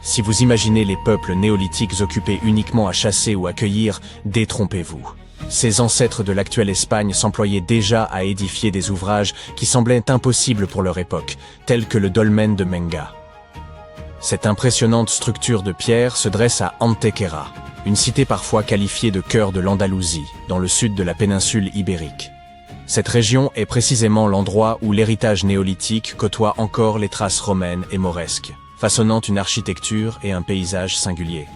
Si vous imaginez les peuples néolithiques occupés uniquement à chasser ou à cueillir, détrompez-vous. Ces ancêtres de l'actuelle Espagne s'employaient déjà à édifier des ouvrages qui semblaient impossibles pour leur époque, tels que le dolmen de Menga. Cette impressionnante structure de pierre se dresse à Antequera, une cité parfois qualifiée de cœur de l'Andalousie, dans le sud de la péninsule ibérique. Cette région est précisément l'endroit où l'héritage néolithique côtoie encore les traces romaines et mauresques, façonnant une architecture et un paysage singuliers.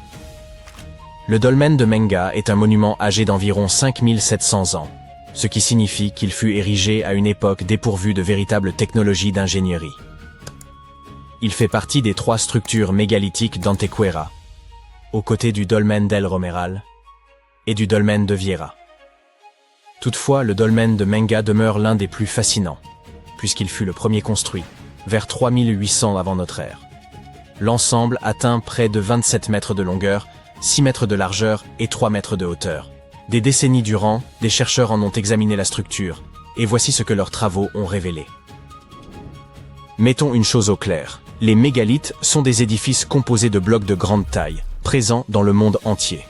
Le dolmen de Menga est un monument âgé d'environ 5700 ans, ce qui signifie qu'il fut érigé à une époque dépourvue de véritables technologies d'ingénierie. Il fait partie des 3 structures mégalithiques d'Antequera, aux côtés du dolmen del Romeral et du dolmen de Viera. Toutefois, le dolmen de Menga demeure l'un des plus fascinants, puisqu'il fut le premier construit, vers 3800 avant notre ère. L'ensemble atteint près de 27 mètres de longueur, 6 mètres de largeur et 3 mètres de hauteur. Des décennies durant, des chercheurs en ont examiné la structure, et voici ce que leurs travaux ont révélé. Mettons une chose au clair, les mégalithes sont des édifices composés de blocs de grande taille, présents dans le monde entier.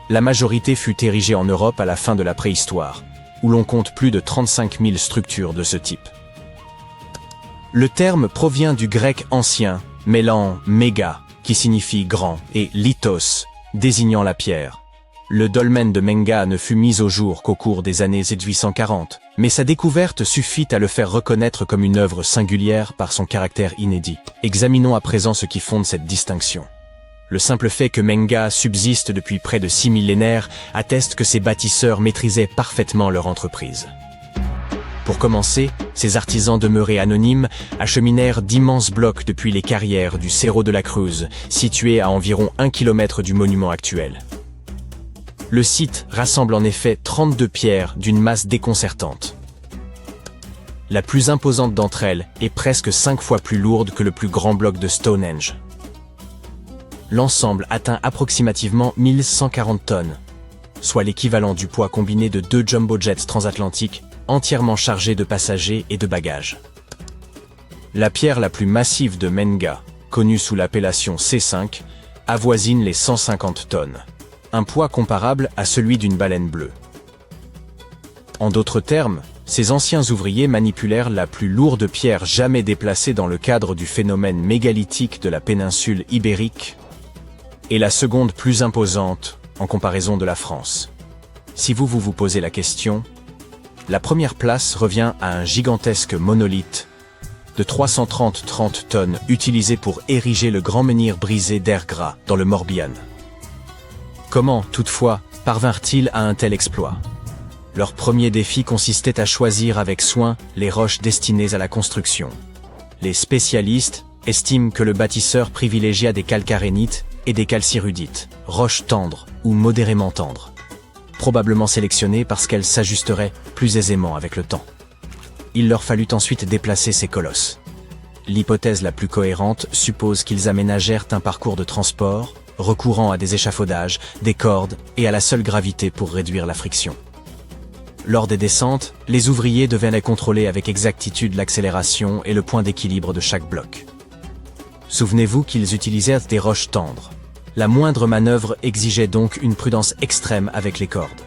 La majorité fut érigée en Europe à la fin de la préhistoire, où l'on compte plus de 35 000 structures de ce type. Le terme provient du grec ancien, mêlant méga, qui signifie grand, et lithos, désignant la pierre. Le dolmen de Menga ne fut mis au jour qu'au cours des années 1840, mais sa découverte suffit à le faire reconnaître comme une œuvre singulière par son caractère inédit. Examinons à présent ce qui fonde cette distinction. Le simple fait que Menga subsiste depuis près de 6 millénaires atteste que ses bâtisseurs maîtrisaient parfaitement leur entreprise. Pour commencer, ces artisans demeurés anonymes acheminèrent d'immenses blocs depuis les carrières du Cerro de la Cruz, situé à environ 1 km du monument actuel. Le site rassemble en effet 32 pierres d'une masse déconcertante. La plus imposante d'entre elles est presque 5 fois plus lourde que le plus grand bloc de Stonehenge. L'ensemble atteint approximativement 1140 tonnes, soit l'équivalent du poids combiné de 2 jumbo-jets transatlantiques entièrement chargés de passagers et de bagages. La pierre la plus massive de Menga, connue sous l'appellation C5, avoisine les 150 tonnes, un poids comparable à celui d'une baleine bleue. En d'autres termes, ces anciens ouvriers manipulèrent la plus lourde pierre jamais déplacée dans le cadre du phénomène mégalithique de la péninsule ibérique, et la seconde plus imposante en comparaison de la France. Si vous posez la question, la première place revient à un gigantesque monolithe de 330 tonnes utilisé pour ériger le grand menhir brisé d'Ergra dans le Morbihan. Comment, toutefois, parvinrent-ils à un tel exploit? Leur premier défi consistait à choisir avec soin les roches destinées à la construction. Les spécialistes estiment que le bâtisseur privilégia des calcarénites et des calcirudites, roches tendres ou modérément tendres, probablement sélectionnées parce qu'elles s'ajusteraient plus aisément avec le temps. Il leur fallut ensuite déplacer ces colosses. L'hypothèse la plus cohérente suppose qu'ils aménagèrent un parcours de transport, recourant à des échafaudages, des cordes et à la seule gravité pour réduire la friction. Lors des descentes, les ouvriers devaient contrôler avec exactitude l'accélération et le point d'équilibre de chaque bloc. Souvenez-vous qu'ils utilisèrent des roches tendres. La moindre manœuvre exigeait donc une prudence extrême avec les cordes.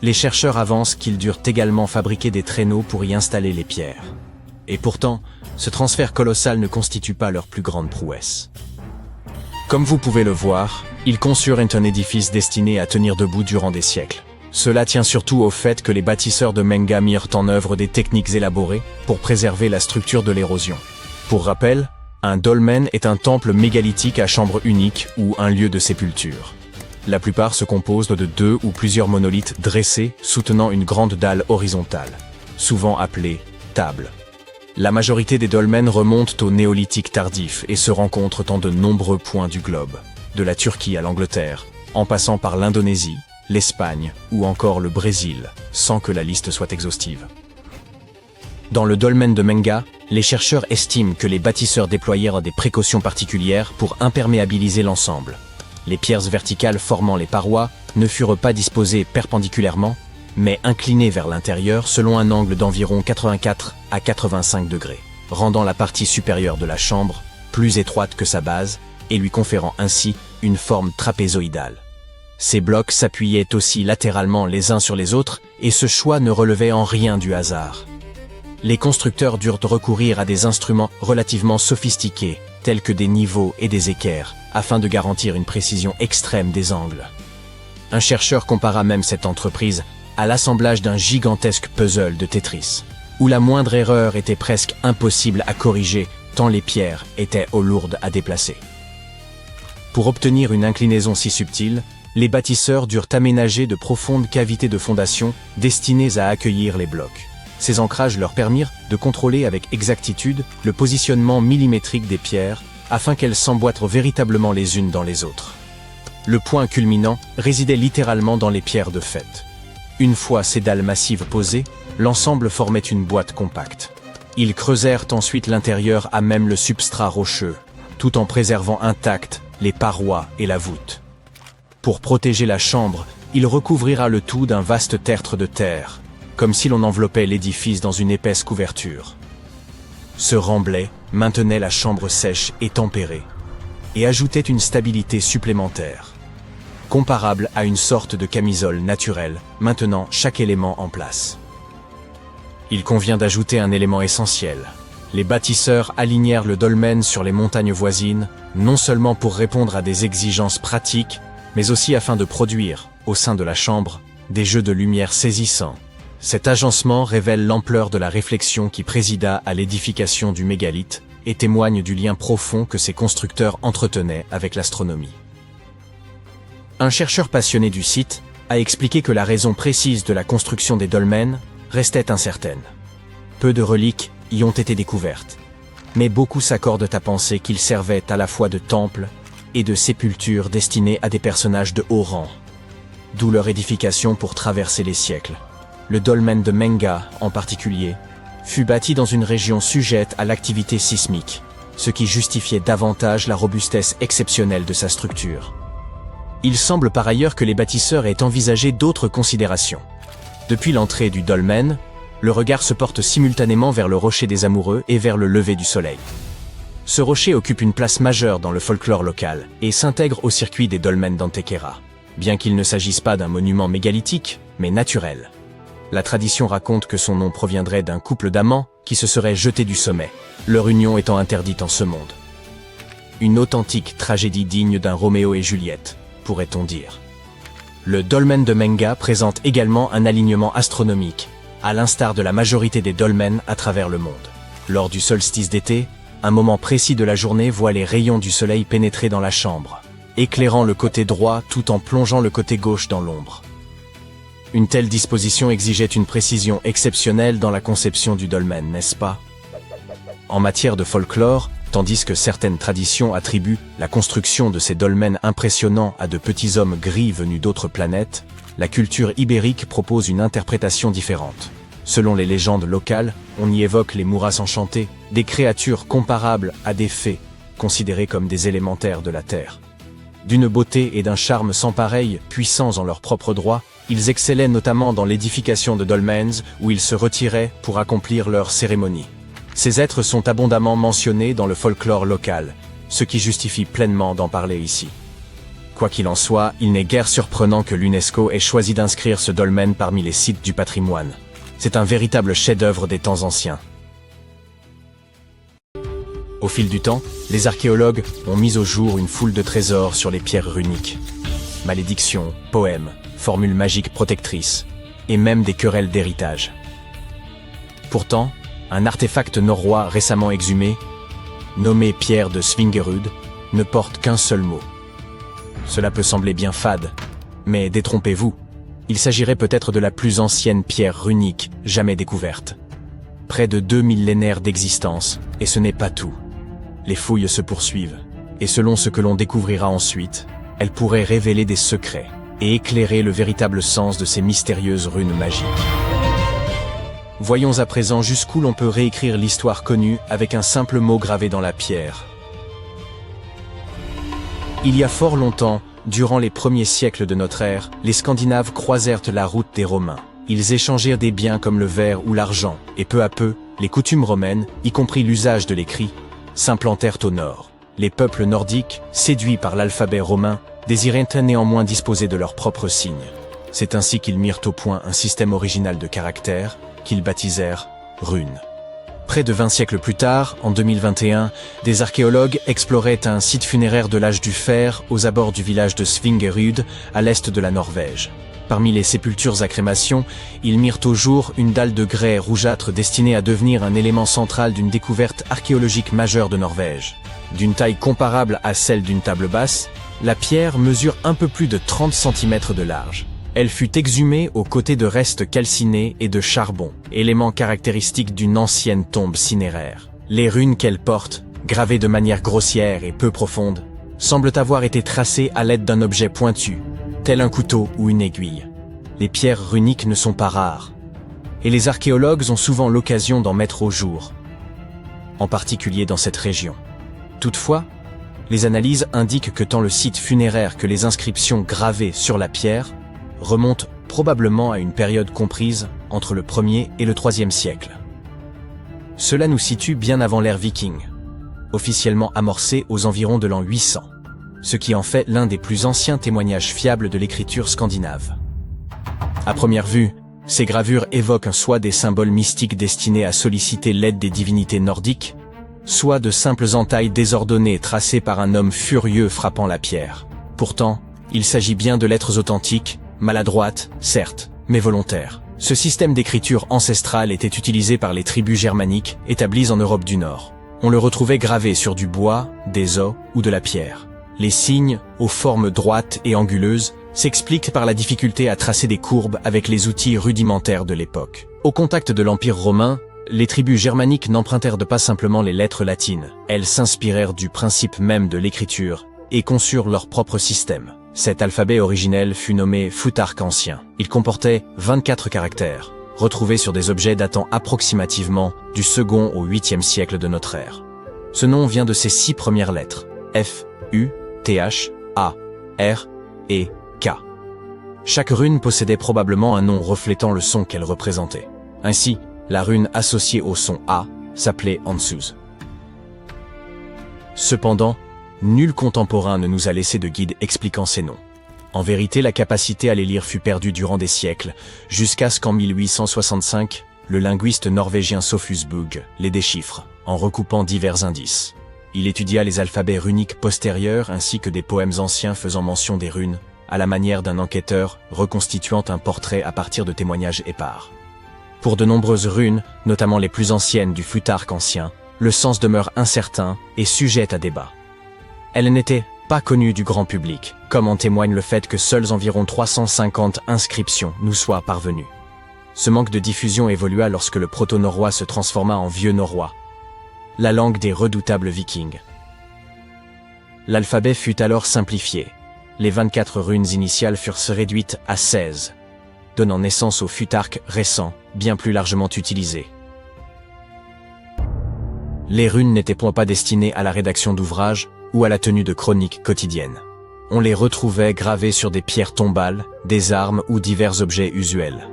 Les chercheurs avancent qu'ils durent également fabriquer des traîneaux pour y installer les pierres. Et pourtant, ce transfert colossal ne constitue pas leur plus grande prouesse. Comme vous pouvez le voir, ils conçurent un édifice destiné à tenir debout durant des siècles. Cela tient surtout au fait que les bâtisseurs de Menga mirent en œuvre des techniques élaborées pour préserver la structure de l'érosion. Pour rappel, un dolmen est un temple mégalithique à chambre unique ou un lieu de sépulture. La plupart se composent de 2 ou plusieurs monolithes dressés soutenant une grande dalle horizontale, souvent appelée table. La majorité des dolmens remontent au néolithique tardif et se rencontrent en de nombreux points du globe, de la Turquie à l'Angleterre, en passant par l'Indonésie, l'Espagne ou encore le Brésil, sans que la liste soit exhaustive. Dans le dolmen de Menga, les chercheurs estiment que les bâtisseurs déployèrent des précautions particulières pour imperméabiliser l'ensemble. Les pierres verticales formant les parois ne furent pas disposées perpendiculairement, mais inclinées vers l'intérieur selon un angle d'environ 84 à 85 degrés, rendant la partie supérieure de la chambre plus étroite que sa base et lui conférant ainsi une forme trapézoïdale. Ces blocs s'appuyaient aussi latéralement les uns sur les autres, et ce choix ne relevait en rien du hasard. Les constructeurs durent recourir à des instruments relativement sophistiqués, tels que des niveaux et des équerres, afin de garantir une précision extrême des angles. Un chercheur compara même cette entreprise à l'assemblage d'un gigantesque puzzle de Tetris, où la moindre erreur était presque impossible à corriger tant les pierres étaient lourdes à déplacer. Pour obtenir une inclinaison si subtile, les bâtisseurs durent aménager de profondes cavités de fondation destinées à accueillir les blocs. Ces ancrages leur permirent de contrôler avec exactitude le positionnement millimétrique des pierres afin qu'elles s'emboîtent véritablement les unes dans les autres. Le point culminant résidait littéralement dans les pierres de fait. Une fois ces dalles massives posées, l'ensemble formait une boîte compacte. Ils creusèrent ensuite l'intérieur à même le substrat rocheux, tout en préservant intactes les parois et la voûte. Pour protéger la chambre, il recouvrira le tout d'un vaste tertre de terre, comme si l'on enveloppait l'édifice dans une épaisse couverture. Ce remblai maintenait la chambre sèche et tempérée, et ajoutait une stabilité supplémentaire, comparable à une sorte de camisole naturelle, maintenant chaque élément en place. Il convient d'ajouter un élément essentiel. Les bâtisseurs alignèrent le dolmen sur les montagnes voisines, non seulement pour répondre à des exigences pratiques, mais aussi afin de produire, au sein de la chambre, des jeux de lumière saisissants. Cet agencement révèle l'ampleur de la réflexion qui présida à l'édification du mégalithe et témoigne du lien profond que ces constructeurs entretenaient avec l'astronomie. Un chercheur passionné du site a expliqué que la raison précise de la construction des dolmens restait incertaine. Peu de reliques y ont été découvertes, mais beaucoup s'accordent à penser qu'ils servaient à la fois de temples et de sépultures destinées à des personnages de haut rang, d'où leur édification pour traverser les siècles. Le dolmen de Menga, en particulier, fut bâti dans une région sujette à l'activité sismique, ce qui justifiait davantage la robustesse exceptionnelle de sa structure. Il semble par ailleurs que les bâtisseurs aient envisagé d'autres considérations. Depuis l'entrée du dolmen, le regard se porte simultanément vers le rocher des amoureux et vers le lever du soleil. Ce rocher occupe une place majeure dans le folklore local et s'intègre au circuit des dolmens d'Antequera, bien qu'il ne s'agisse pas d'un monument mégalithique, mais naturel. La tradition raconte que son nom proviendrait d'un couple d'amants qui se seraient jetés du sommet, leur union étant interdite en ce monde. Une authentique tragédie digne d'un Roméo et Juliette, pourrait-on dire. Le dolmen de Menga présente également un alignement astronomique, à l'instar de la majorité des dolmens à travers le monde. Lors du solstice d'été, un moment précis de la journée voit les rayons du soleil pénétrer dans la chambre, éclairant le côté droit tout en plongeant le côté gauche dans l'ombre. Une telle disposition exigeait une précision exceptionnelle dans la conception du dolmen, n'est-ce pas? En matière de folklore, tandis que certaines traditions attribuent la construction de ces dolmens impressionnants à de petits hommes gris venus d'autres planètes, la culture ibérique propose une interprétation différente. Selon les légendes locales, on y évoque les Mouras enchantés, des créatures comparables à des fées, considérées comme des élémentaires de la terre. D'une beauté et d'un charme sans pareil, puissants en leur propre droit, ils excellaient notamment dans l'édification de dolmens où ils se retiraient pour accomplir leurs cérémonies. Ces êtres sont abondamment mentionnés dans le folklore local, ce qui justifie pleinement d'en parler ici. Quoi qu'il en soit, il n'est guère surprenant que l'UNESCO ait choisi d'inscrire ce dolmen parmi les sites du patrimoine. C'est un véritable chef-d'œuvre des temps anciens. Au fil du temps, les archéologues ont mis au jour une foule de trésors sur les pierres runiques. Malédictions, poèmes, formules magiques protectrices, et même des querelles d'héritage. Pourtant, un artefact norrois récemment exhumé, nommé pierre de Svingerud, ne porte qu'un seul mot. Cela peut sembler bien fade, mais détrompez-vous, il s'agirait peut-être de la plus ancienne pierre runique jamais découverte. Près de 2 millénaires d'existence, et ce n'est pas tout. Les fouilles se poursuivent, et selon ce que l'on découvrira ensuite, elles pourraient révéler des secrets et éclairer le véritable sens de ces mystérieuses runes magiques. Voyons à présent jusqu'où l'on peut réécrire l'histoire connue avec un simple mot gravé dans la pierre. Il y a fort longtemps, durant les premiers siècles de notre ère, les Scandinaves croisèrent la route des Romains. Ils échangèrent des biens comme le verre ou l'argent, et peu à peu, les coutumes romaines, y compris l'usage de l'écrit, s'implantèrent au nord. Les peuples nordiques, séduits par l'alphabet romain, désiraient néanmoins disposer de leur propre signe. C'est ainsi qu'ils mirent au point un système original de caractères, qu'ils baptisèrent runes. Près de 20 siècles plus tard, en 2021, des archéologues exploraient un site funéraire de l'âge du fer aux abords du village de Svingerud, à l'est de la Norvège. Parmi les sépultures à crémation, ils mirent au jour une dalle de grès rougeâtre destinée à devenir un élément central d'une découverte archéologique majeure de Norvège. D'une taille comparable à celle d'une table basse, la pierre mesure un peu plus de 30 cm de large. Elle fut exhumée aux côtés de restes calcinés et de charbon, éléments caractéristiques d'une ancienne tombe cinéraire. Les runes qu'elle porte, gravées de manière grossière et peu profonde, semblent avoir été tracées à l'aide d'un objet pointu, tel un couteau ou une aiguille. Les pierres runiques ne sont pas rares, et les archéologues ont souvent l'occasion d'en mettre au jour, en particulier dans cette région. Toutefois, les analyses indiquent que tant le site funéraire que les inscriptions gravées sur la pierre remontent probablement à une période comprise entre le 1er et le 3e siècle. Cela nous situe bien avant l'ère viking, officiellement amorcée aux environs de l'an 800, ce qui en fait l'un des plus anciens témoignages fiables de l'écriture scandinave. À première vue, ces gravures évoquent soit des symboles mystiques destinés à solliciter l'aide des divinités nordiques, soit de simples entailles désordonnées tracées par un homme furieux frappant la pierre. Pourtant, il s'agit bien de lettres authentiques, maladroites, certes, mais volontaires. Ce système d'écriture ancestrale était utilisé par les tribus germaniques établies en Europe du Nord. On le retrouvait gravé sur du bois, des os ou de la pierre. Les signes, aux formes droites et anguleuses, s'expliquent par la difficulté à tracer des courbes avec les outils rudimentaires de l'époque. Au contact de l'Empire romain, les tribus germaniques n'empruntèrent pas simplement les lettres latines. Elles s'inspirèrent du principe même de l'écriture et conçurent leur propre système. Cet alphabet originel fut nommé Futhark ancien. Il comportait 24 caractères, retrouvés sur des objets datant approximativement du 2e au 8e siècle de notre ère. Ce nom vient de ses 6 premières lettres, F, U, Th, A, R et K. Chaque rune possédait probablement un nom reflétant le son qu'elle représentait. Ainsi, la rune associée au son A s'appelait Ansuz. Cependant, nul contemporain ne nous a laissé de guide expliquant ces noms. En vérité, la capacité à les lire fut perdue durant des siècles, jusqu'à ce qu'en 1865, le linguiste norvégien Sophus Bugge les déchiffre, en recoupant divers indices. Il étudia les alphabets runiques postérieurs ainsi que des poèmes anciens faisant mention des runes, à la manière d'un enquêteur reconstituant un portrait à partir de témoignages épars. Pour de nombreuses runes, notamment les plus anciennes du Futhark ancien, le sens demeure incertain et sujet à débat. Elle n'était pas connue du grand public, comme en témoigne le fait que seules environ 350 inscriptions nous soient parvenues. Ce manque de diffusion évolua lorsque le proto-norrois se transforma en vieux norrois, la langue des redoutables vikings. L'alphabet fut alors simplifié. Les 24 runes initiales furent réduites à 16, donnant naissance au Futhark récent, bien plus largement utilisé. Les runes n'étaient point pas destinées à la rédaction d'ouvrages ou à la tenue de chroniques quotidiennes. On les retrouvait gravées sur des pierres tombales, des armes ou divers objets usuels.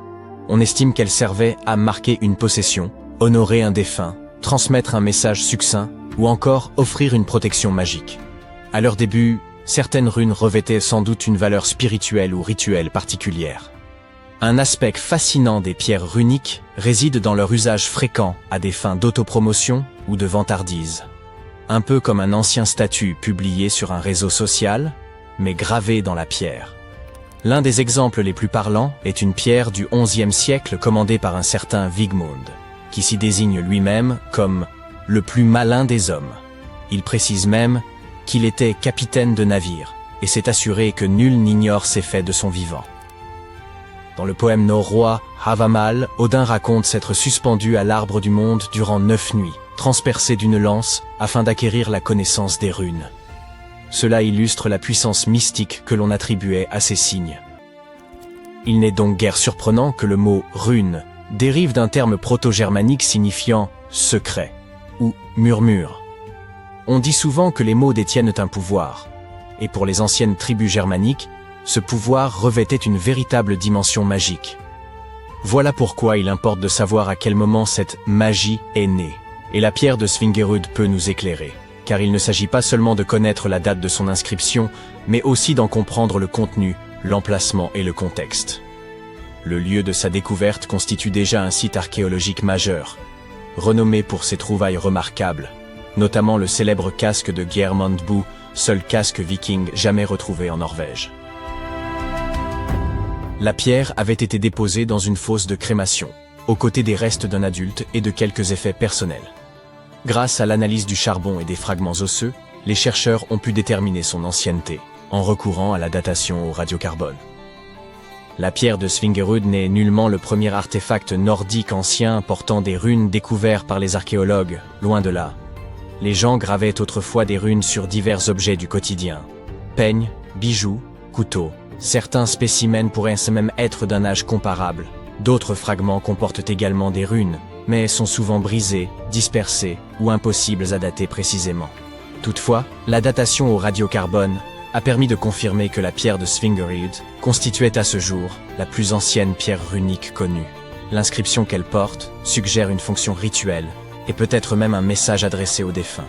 On estime qu'elles servaient à marquer une possession, honorer un défunt, transmettre un message succinct ou encore offrir une protection magique. À leur début, certaines runes revêtaient sans doute une valeur spirituelle ou rituelle particulière. Un aspect fascinant des pierres runiques réside dans leur usage fréquent à des fins d'autopromotion ou de vantardise. Un peu comme un ancien statut publié sur un réseau social, mais gravé dans la pierre. L'un des exemples les plus parlants est une pierre du XIe siècle commandée par un certain Wigmund, qui s'y désigne lui-même comme « le plus malin des hommes ». Il précise même qu'il était capitaine de navire et s'est assuré que nul n'ignore ses faits de son vivant. Dans le poème norrois Havamal, Odin raconte s'être suspendu à l'arbre du monde durant 9 nuits, transpercé d'une lance afin d'acquérir la connaissance des runes. Cela illustre la puissance mystique que l'on attribuait à ces signes. Il n'est donc guère surprenant que le mot « rune » dérive d'un terme proto-germanique signifiant « secret » ou « murmure ». On dit souvent que les mots détiennent un pouvoir, et pour les anciennes tribus germaniques, ce pouvoir revêtait une véritable dimension magique. Voilà pourquoi il importe de savoir à quel moment cette magie est née, et la pierre de Svingerud peut nous éclairer. car il ne s'agit pas seulement de connaître la date de son inscription, mais aussi d'en comprendre le contenu, l'emplacement et le contexte. Le lieu de sa découverte constitue déjà un site archéologique majeur, renommé pour ses trouvailles remarquables, notamment le célèbre casque de Geirmundbu, seul casque viking jamais retrouvé en Norvège. La pierre avait été déposée dans une fosse de crémation, aux côtés des restes d'un adulte et de quelques effets personnels. Grâce à l'analyse du charbon et des fragments osseux, les chercheurs ont pu déterminer son ancienneté, en recourant à la datation au radiocarbone. La pierre de Svingerud n'est nullement le premier artefact nordique ancien portant des runes découverts par les archéologues, loin de là. Les gens gravaient autrefois des runes sur divers objets du quotidien. Peignes, bijoux, couteaux. Certains spécimens pourraient même être d'un âge comparable. D'autres fragments comportent également des runes, mais sont souvent brisés, dispersés ou impossibles à dater précisément. Toutefois, la datation au radiocarbone a permis de confirmer que la pierre de Svingerud constituait à ce jour la plus ancienne pierre runique connue. L'inscription qu'elle porte suggère une fonction rituelle et peut-être même un message adressé aux défunts.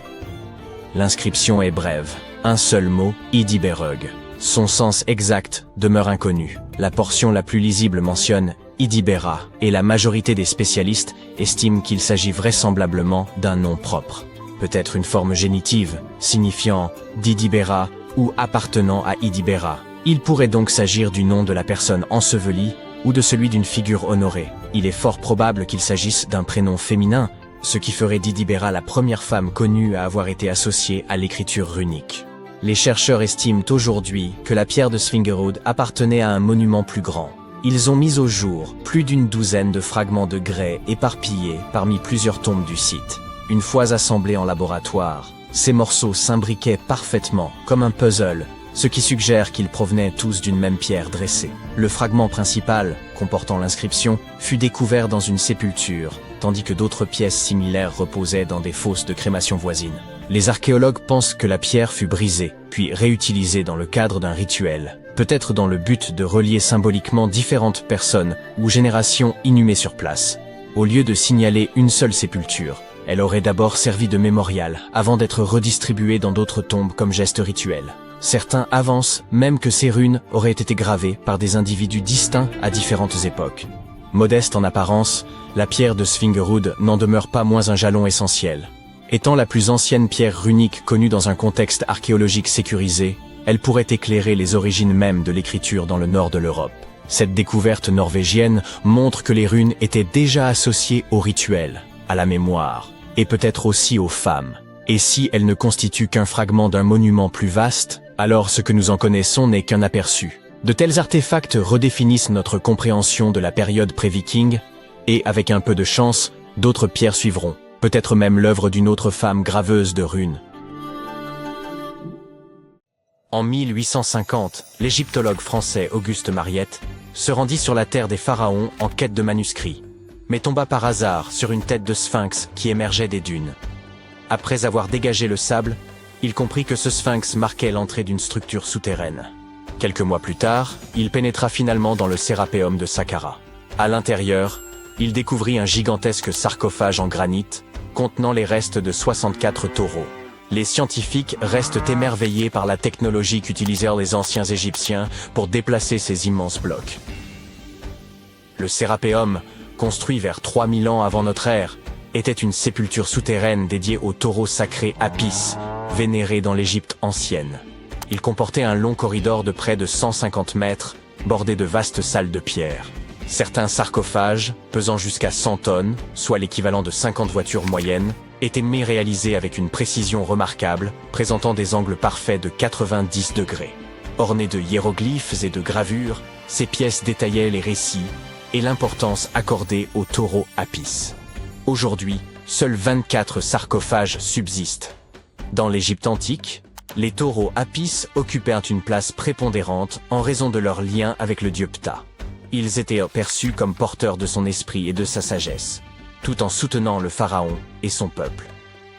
L'inscription est brève, un seul mot, Idiberög. Son sens exact demeure inconnu. La portion la plus lisible mentionne Idibera, et la majorité des spécialistes estiment qu'il s'agit vraisemblablement d'un nom propre. Peut-être une forme génitive, signifiant d'Idibera ou appartenant à Idibera. Il pourrait donc s'agir du nom de la personne ensevelie ou de celui d'une figure honorée. Il est fort probable qu'il s'agisse d'un prénom féminin, ce qui ferait d'Idibera la première femme connue à avoir été associée à l'écriture runique. Les chercheurs estiment aujourd'hui que la pierre de Svingerud appartenait à un monument plus grand. Ils ont mis au jour plus d'une douzaine de fragments de grès éparpillés parmi plusieurs tombes du site. Une fois assemblés en laboratoire, ces morceaux s'imbriquaient parfaitement, comme un puzzle, ce qui suggère qu'ils provenaient tous d'une même pierre dressée. Le fragment principal, comportant l'inscription, fut découvert dans une sépulture, tandis que d'autres pièces similaires reposaient dans des fosses de crémation voisines. Les archéologues pensent que la pierre fut brisée, puis réutilisée dans le cadre d'un rituel, peut-être dans le but de relier symboliquement différentes personnes ou générations inhumées sur place. Au lieu de signaler une seule sépulture, elle aurait d'abord servi de mémorial, avant d'être redistribuée dans d'autres tombes comme geste rituel. Certains avancent même que ces runes auraient été gravées par des individus distincts à différentes époques. Modeste en apparence, la pierre de Svingerud n'en demeure pas moins un jalon essentiel. Étant la plus ancienne pierre runique connue dans un contexte archéologique sécurisé, elle pourrait éclairer les origines mêmes de l'écriture dans le nord de l'Europe. Cette découverte norvégienne montre que les runes étaient déjà associées au rituel, à la mémoire, et peut-être aussi aux femmes. Et si elles ne constituent qu'un fragment d'un monument plus vaste, alors ce que nous en connaissons n'est qu'un aperçu. De tels artefacts redéfinissent notre compréhension de la période pré-viking, et avec un peu de chance, d'autres pierres suivront. Peut-être même l'œuvre d'une autre femme graveuse de runes. En 1850, l'égyptologue français Auguste Mariette se rendit sur la terre des pharaons en quête de manuscrits, mais tomba par hasard sur une tête de sphinx qui émergeait des dunes. Après avoir dégagé le sable, il comprit que ce sphinx marquait l'entrée d'une structure souterraine. Quelques mois plus tard, il pénétra finalement dans le Sérapéum de Saqqara. À l'intérieur, il découvrit un gigantesque sarcophage en granit contenant les restes de 64 taureaux. Les scientifiques restent émerveillés par la technologie qu'utilisèrent les anciens Égyptiens pour déplacer ces immenses blocs. Le Sérapéum, construit vers 3000 ans avant notre ère, était une sépulture souterraine dédiée au taureau sacré Apis, vénéré dans l'Égypte ancienne. Il comportait un long corridor de près de 150 mètres, bordé de vastes salles de pierre. Certains sarcophages, pesant jusqu'à 100 tonnes, soit l'équivalent de 50 voitures moyennes, étaient réalisés avec une précision remarquable, présentant des angles parfaits de 90 degrés. Ornés de hiéroglyphes et de gravures, ces pièces détaillaient les récits et l'importance accordée au taureau Apis. Aujourd'hui, seuls 24 sarcophages subsistent. Dans l'Égypte antique, les taureaux Apis occupaient une place prépondérante en raison de leur lien avec le dieu Ptah. Ils étaient perçus comme porteurs de son esprit et de sa sagesse, tout en soutenant le pharaon et son peuple.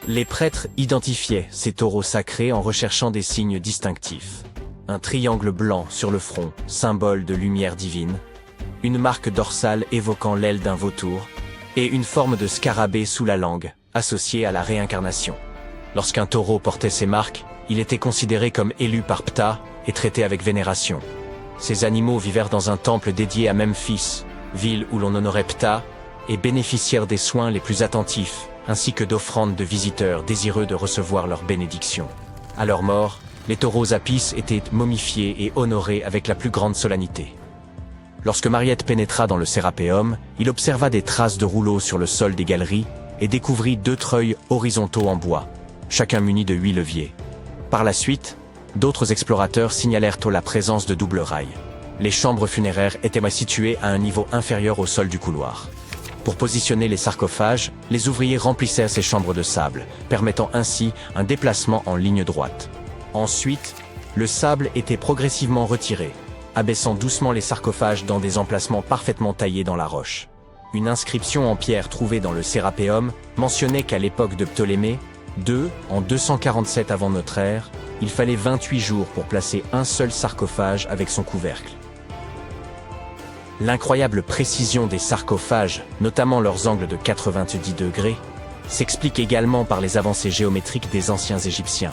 Les prêtres identifiaient ces taureaux sacrés en recherchant des signes distinctifs. Un triangle blanc sur le front, symbole de lumière divine, une marque dorsale évoquant l'aile d'un vautour, et une forme de scarabée sous la langue, associée à la réincarnation. Lorsqu'un taureau portait ces marques, il était considéré comme élu par Ptah et traité avec vénération. Ces animaux vivèrent dans un temple dédié à Memphis, ville où l'on honorait Ptah, et bénéficièrent des soins les plus attentifs, ainsi que d'offrandes de visiteurs désireux de recevoir leur bénédiction. À leur mort, les taureaux Apis étaient momifiés et honorés avec la plus grande solennité. Lorsque Mariette pénétra dans le Sérapéum, il observa des traces de rouleaux sur le sol des galeries et découvrit 2 treuils horizontaux en bois, chacun muni de 8 leviers. Par la suite, d'autres explorateurs signalèrent la présence de doubles rails. Les chambres funéraires étaient situées à un niveau inférieur au sol du couloir. Pour positionner les sarcophages, les ouvriers remplissaient ces chambres de sable, permettant ainsi un déplacement en ligne droite. Ensuite, le sable était progressivement retiré, abaissant doucement les sarcophages dans des emplacements parfaitement taillés dans la roche. Une inscription en pierre trouvée dans le Sérapéum mentionnait qu'à l'époque de Ptolémée II, en 247 avant notre ère, il fallait 28 jours pour placer un seul sarcophage avec son couvercle. L'incroyable précision des sarcophages, notamment leurs angles de 90 degrés, s'explique également par les avancées géométriques des anciens Égyptiens.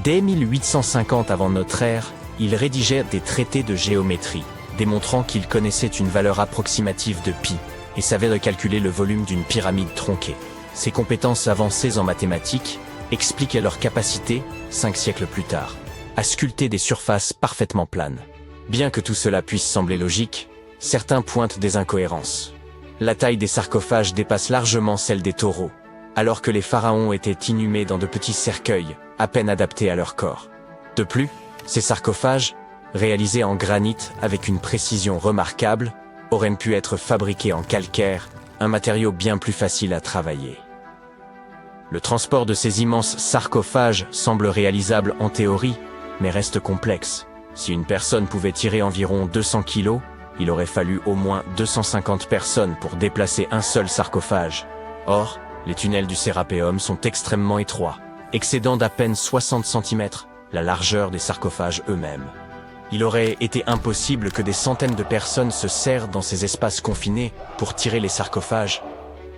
Dès 1850 avant notre ère, ils rédigèrent des traités de géométrie, démontrant qu'ils connaissaient une valeur approximative de pi et savaient recalculer le volume d'une pyramide tronquée. Ces compétences avancées en mathématiques expliquaient leur capacité, 5 siècles plus tard, à sculpter des surfaces parfaitement planes. Bien que tout cela puisse sembler logique, certains pointent des incohérences. La taille des sarcophages dépasse largement celle des taureaux, alors que les pharaons étaient inhumés dans de petits cercueils, à peine adaptés à leur corps. De plus, ces sarcophages, réalisés en granit avec une précision remarquable, auraient pu être fabriqués en calcaire, un matériau bien plus facile à travailler. Le transport de ces immenses sarcophages semble réalisable en théorie, mais reste complexe. Si une personne pouvait tirer environ 200 kilos, il aurait fallu au moins 250 personnes pour déplacer un seul sarcophage. Or, les tunnels du Sérapéum sont extrêmement étroits, excédant d'à peine 60 cm la largeur des sarcophages eux-mêmes. Il aurait été impossible que des centaines de personnes se serrent dans ces espaces confinés pour tirer les sarcophages.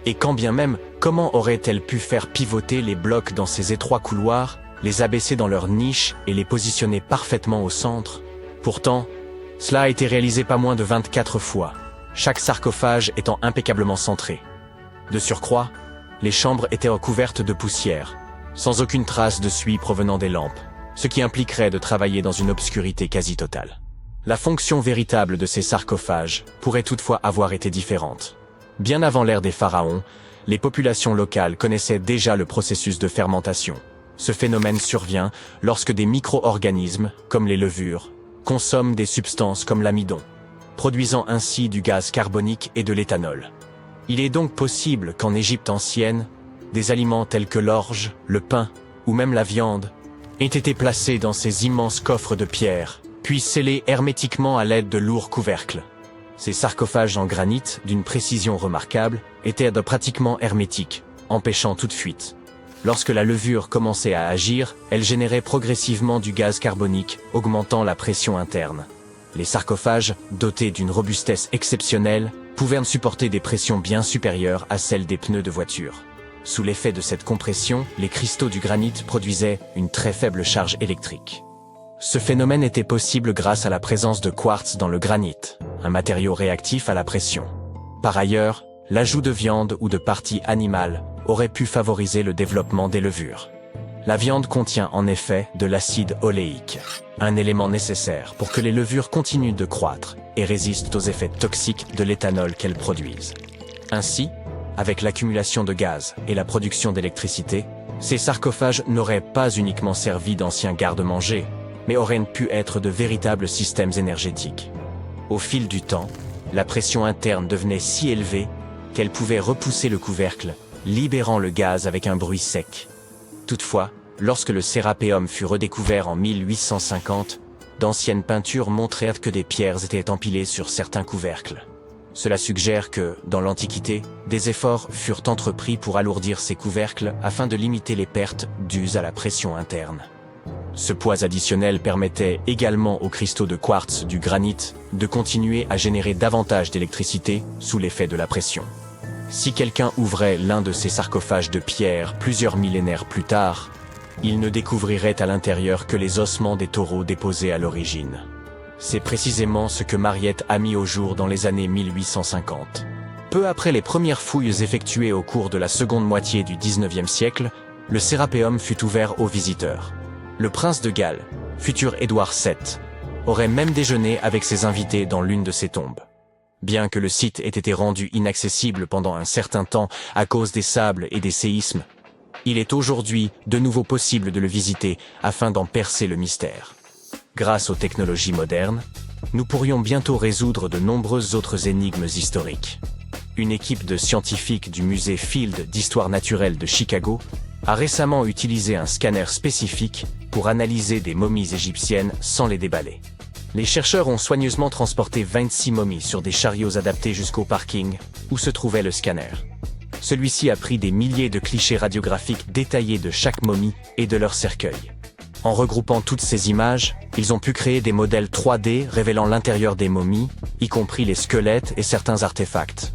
Et quand bien même, comment auraient-elles pu faire pivoter les blocs dans ces étroits couloirs, les abaisser dans leurs niches et les positionner parfaitement au centre? Pourtant, cela a été réalisé pas moins de 24 fois, chaque sarcophage étant impeccablement centré. De surcroît, les chambres étaient recouvertes de poussière, sans aucune trace de suie provenant des lampes, ce qui impliquerait de travailler dans une obscurité quasi totale. La fonction véritable de ces sarcophages pourrait toutefois avoir été différente. Bien avant l'ère des pharaons, les populations locales connaissaient déjà le processus de fermentation. Ce phénomène survient lorsque des micro-organismes, comme les levures, consomment des substances comme l'amidon, produisant ainsi du gaz carbonique et de l'éthanol. Il est donc possible qu'en Égypte ancienne, des aliments tels que l'orge, le pain ou même la viande aient été placés dans ces immenses coffres de pierre, puis scellés hermétiquement à l'aide de lourds couvercles. Ces sarcophages en granit, d'une précision remarquable, étaient pratiquement hermétiques, empêchant toute fuite. Lorsque la levure commençait à agir, elle générait progressivement du gaz carbonique, augmentant la pression interne. Les sarcophages, dotés d'une robustesse exceptionnelle, pouvaient supporter des pressions bien supérieures à celles des pneus de voiture. Sous l'effet de cette compression, les cristaux du granit produisaient une très faible charge électrique. Ce phénomène était possible grâce à la présence de quartz dans le granit, un matériau réactif à la pression. Par ailleurs, l'ajout de viande ou de parties animales aurait pu favoriser le développement des levures. La viande contient en effet de l'acide oléique, un élément nécessaire pour que les levures continuent de croître et résistent aux effets toxiques de l'éthanol qu'elles produisent. Ainsi, avec l'accumulation de gaz et la production d'électricité, ces sarcophages n'auraient pas uniquement servi d'anciens garde-manger, mais auraient pu être de véritables systèmes énergétiques. Au fil du temps, la pression interne devenait si élevée qu'elle pouvait repousser le couvercle, libérant le gaz avec un bruit sec. Toutefois, lorsque le Sérapéum fut redécouvert en 1850, d'anciennes peintures montrèrent que des pierres étaient empilées sur certains couvercles. Cela suggère que, dans l'Antiquité, des efforts furent entrepris pour alourdir ces couvercles afin de limiter les pertes dues à la pression interne. Ce poids additionnel permettait également aux cristaux de quartz du granit de continuer à générer davantage d'électricité sous l'effet de la pression. Si quelqu'un ouvrait l'un de ces sarcophages de pierre plusieurs millénaires plus tard, Ils ne découvriraient à l'intérieur que les ossements des taureaux déposés à l'origine. C'est précisément ce que Mariette a mis au jour dans les années 1850. Peu après les premières fouilles effectuées au cours de la seconde moitié du XIXe siècle, le Sérapéum fut ouvert aux visiteurs. Le prince de Galles, futur Édouard VII, aurait même déjeuné avec ses invités dans l'une de ses tombes. Bien que le site ait été rendu inaccessible pendant un certain temps à cause des sables et des séismes, il est aujourd'hui de nouveau possible de le visiter afin d'en percer le mystère. Grâce aux technologies modernes, nous pourrions bientôt résoudre de nombreuses autres énigmes historiques. Une équipe de scientifiques du musée Field d'Histoire naturelle de Chicago a récemment utilisé un scanner spécifique pour analyser des momies égyptiennes sans les déballer. Les chercheurs ont soigneusement transporté 26 momies sur des chariots adaptés jusqu'au parking où se trouvait le scanner. Celui-ci a pris des milliers de clichés radiographiques détaillés de chaque momie et de leur cercueil. En regroupant toutes ces images, ils ont pu créer des modèles 3D révélant l'intérieur des momies, y compris les squelettes et certains artefacts.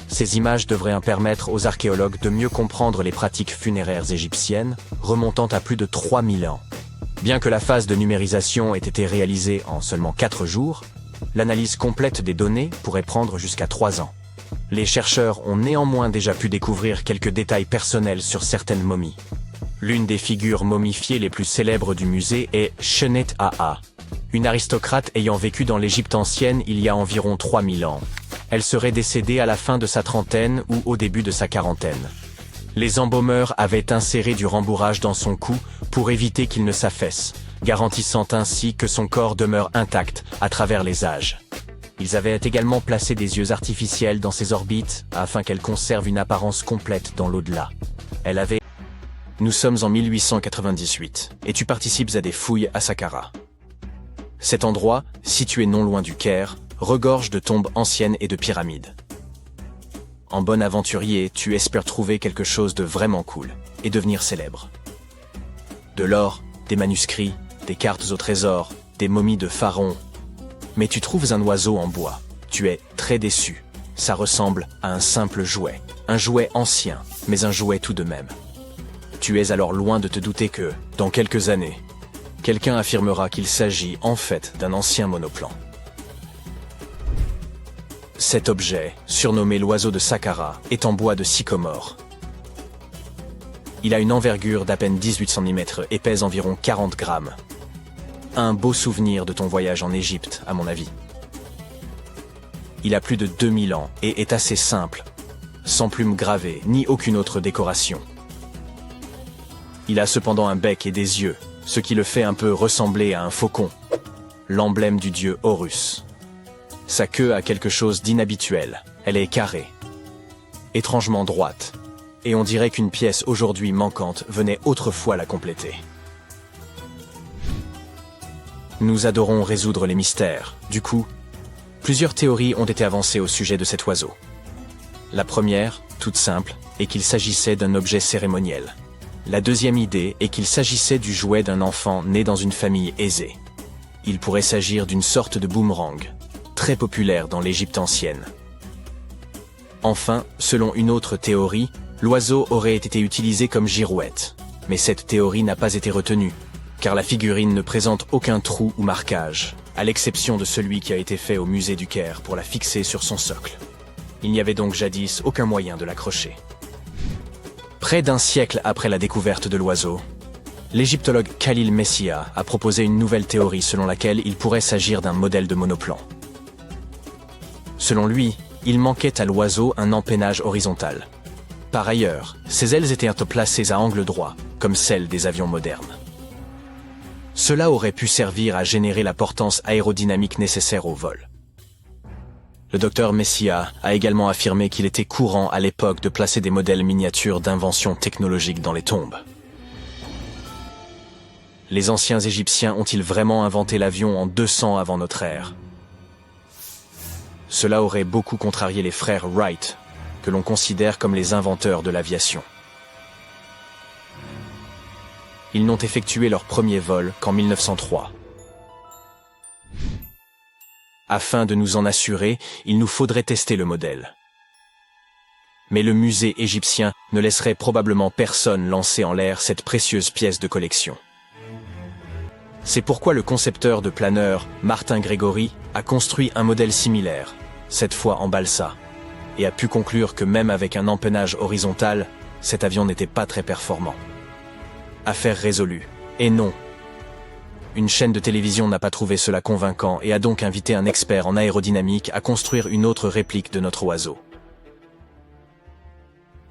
Ces images devraient permettre aux archéologues de mieux comprendre les pratiques funéraires égyptiennes, remontant à plus de 3000 ans. Bien que la phase de numérisation ait été réalisée en seulement 4 jours, l'analyse complète des données pourrait prendre jusqu'à 3 ans. Les chercheurs ont néanmoins déjà pu découvrir quelques détails personnels sur certaines momies. L'une des figures momifiées les plus célèbres du musée est Chenet Aa, une aristocrate ayant vécu dans l'Égypte ancienne il y a environ 3000 ans. Elle serait décédée à la fin de sa trentaine ou au début de sa quarantaine. Les embaumeurs avaient inséré du rembourrage dans son cou pour éviter qu'il ne s'affaisse, garantissant ainsi que son corps demeure intact à travers les âges. Ils avaient également placé des yeux artificiels dans ses orbites afin qu'elle conserve une apparence complète dans l'au-delà. Elle avait... Nous sommes en 1898 et tu participes à des fouilles à Saqqara. Cet endroit, situé non loin du Caire, regorge de tombes anciennes et de pyramides. En bon aventurier, tu espères trouver quelque chose de vraiment cool et devenir célèbre. De l'or, des manuscrits, des cartes au trésor, des momies de pharaons. Mais tu trouves un oiseau en bois. Tu es très déçu. Ça ressemble à un simple jouet. Un jouet ancien, mais un jouet tout de même. Tu es alors loin de te douter que, dans quelques années, quelqu'un affirmera qu'il s'agit en fait d'un ancien monoplan. Cet objet, surnommé l'oiseau de Saqqara, est en bois de sycomore. Il a une envergure d'à peine 18 cm et pèse environ 40 grammes. Un beau souvenir de ton voyage en Égypte, à mon avis. Il a plus de 2000 ans et est assez simple, sans plumes gravées ni aucune autre décoration. Il a cependant un bec et des yeux, ce qui le fait un peu ressembler à un faucon, l'emblème du dieu Horus. Sa queue a quelque chose d'inhabituel, elle est carrée, étrangement droite, et on dirait qu'une pièce aujourd'hui manquante venait autrefois la compléter. Nous adorons résoudre les mystères, du coup, plusieurs théories ont été avancées au sujet de cet oiseau. La première, toute simple, est qu'il s'agissait d'un objet cérémoniel. La deuxième idée est qu'il s'agissait du jouet d'un enfant né dans une famille aisée. Il pourrait s'agir d'une sorte de boomerang, très populaire dans l'Égypte ancienne. Enfin, selon une autre théorie, l'oiseau aurait été utilisé comme girouette. Mais cette théorie n'a pas été retenue, car la figurine ne présente aucun trou ou marquage, à l'exception de celui qui a été fait au musée du Caire pour la fixer sur son socle. Il n'y avait donc jadis aucun moyen de l'accrocher. Près d'un siècle après la découverte de l'oiseau, l'égyptologue Khalil Messia a proposé une nouvelle théorie selon laquelle il pourrait s'agir d'un modèle de monoplan. Selon lui, il manquait à l'oiseau un empennage horizontal. Par ailleurs, ses ailes étaient placées à angle droit, comme celles des avions modernes. Cela aurait pu servir à générer la portance aérodynamique nécessaire au vol. Le docteur Messia a également affirmé qu'il était courant à l'époque de placer des modèles miniatures d'inventions technologiques dans les tombes. Les anciens Égyptiens ont-ils vraiment inventé l'avion en 200 avant notre ère? Cela aurait beaucoup contrarié les frères Wright, que l'on considère comme les inventeurs de l'aviation. Ils n'ont effectué leur premier vol qu'en 1903. Afin de nous en assurer, il nous faudrait tester le modèle. Mais le musée égyptien ne laisserait probablement personne lancer en l'air cette précieuse pièce de collection. C'est pourquoi le concepteur de planeur, Martin Grégory, a construit un modèle similaire, cette fois en balsa, et a pu conclure que même avec un empennage horizontal, cet avion n'était pas très performant. Affaire résolue. Et non. Une chaîne de télévision n'a pas trouvé cela convaincant et a donc invité un expert en aérodynamique à construire une autre réplique de notre oiseau.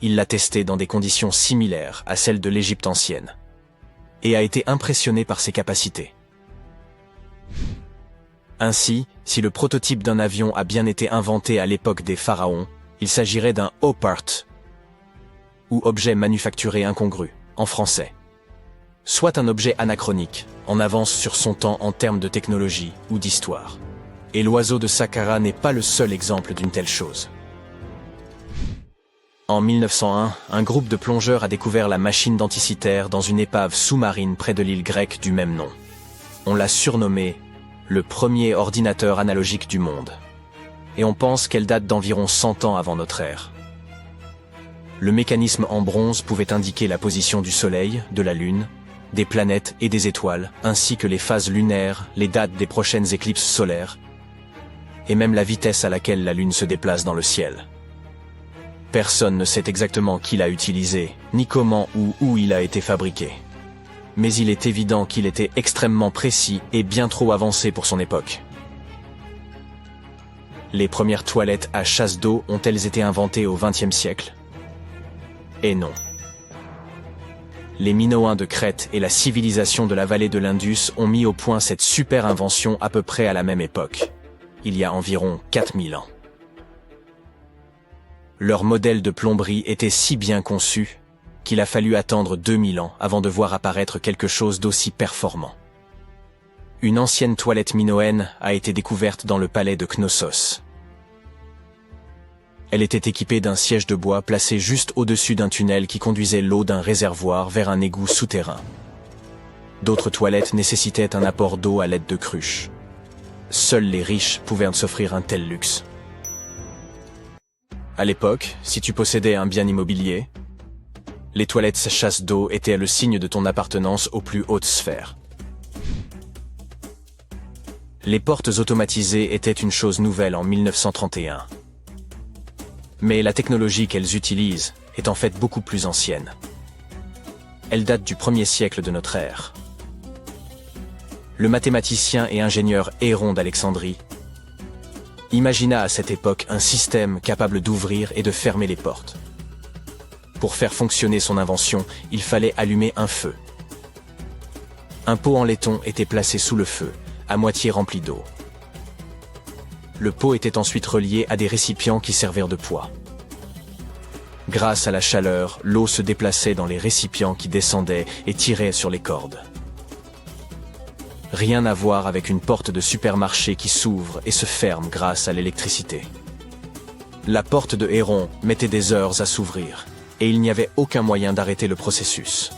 Il l'a testé dans des conditions similaires à celles de l'Égypte ancienne, et a été impressionné par ses capacités. Ainsi, si le prototype d'un avion a bien été inventé à l'époque des pharaons, il s'agirait d'un opart, ou objet manufacturé incongru, en français. Soit un objet anachronique, en avance sur son temps en termes de technologie ou d'histoire. Et l'oiseau de Saqqara n'est pas le seul exemple d'une telle chose. En 1901, un groupe de plongeurs a découvert la machine d'Anticythère dans une épave sous-marine près de l'île grecque du même nom. On l'a surnommée le premier ordinateur analogique du monde. Et on pense qu'elle date d'environ 100 ans avant notre ère. Le mécanisme en bronze pouvait indiquer la position du Soleil, de la Lune, des planètes et des étoiles, ainsi que les phases lunaires, les dates des prochaines éclipses solaires, et même la vitesse à laquelle la Lune se déplace dans le ciel. Personne ne sait exactement qui l'a utilisé, ni comment ou où il a été fabriqué. Mais il est évident qu'il était extrêmement précis et bien trop avancé pour son époque. Les premières toilettes à chasse d'eau ont-elles été inventées au XXe siècle? Et non. Les Minoens de Crète et la civilisation de la vallée de l'Indus ont mis au point cette super invention à peu près à la même époque, il y a environ 4000 ans. Leur modèle de plomberie était si bien conçu qu'il a fallu attendre 2000 ans avant de voir apparaître quelque chose d'aussi performant. Une ancienne toilette minoenne a été découverte dans le palais de Knossos. Elle était équipée d'un siège de bois placé juste au-dessus d'un tunnel qui conduisait l'eau d'un réservoir vers un égout souterrain. D'autres toilettes nécessitaient un apport d'eau à l'aide de cruches. Seuls les riches pouvaient s'offrir un tel luxe. À l'époque, si tu possédais un bien immobilier, les toilettes chasse d'eau étaient le signe de ton appartenance aux plus hautes sphères. Les portes automatisées étaient une chose nouvelle en 1931. Mais la technologie qu'elles utilisent est en fait beaucoup plus ancienne. Elle date du 1er siècle de notre ère. Le mathématicien et ingénieur Héron d'Alexandrie imagina à cette époque un système capable d'ouvrir et de fermer les portes. Pour faire fonctionner son invention, il fallait allumer un feu. Un pot en laiton était placé sous le feu, à moitié rempli d'eau. Le pot était ensuite relié à des récipients qui servirent de poids. Grâce à la chaleur, l'eau se déplaçait dans les récipients qui descendaient et tiraient sur les cordes. Rien à voir avec une porte de supermarché qui s'ouvre et se ferme grâce à l'électricité. La porte de Héron mettait des heures à s'ouvrir, et il n'y avait aucun moyen d'arrêter le processus.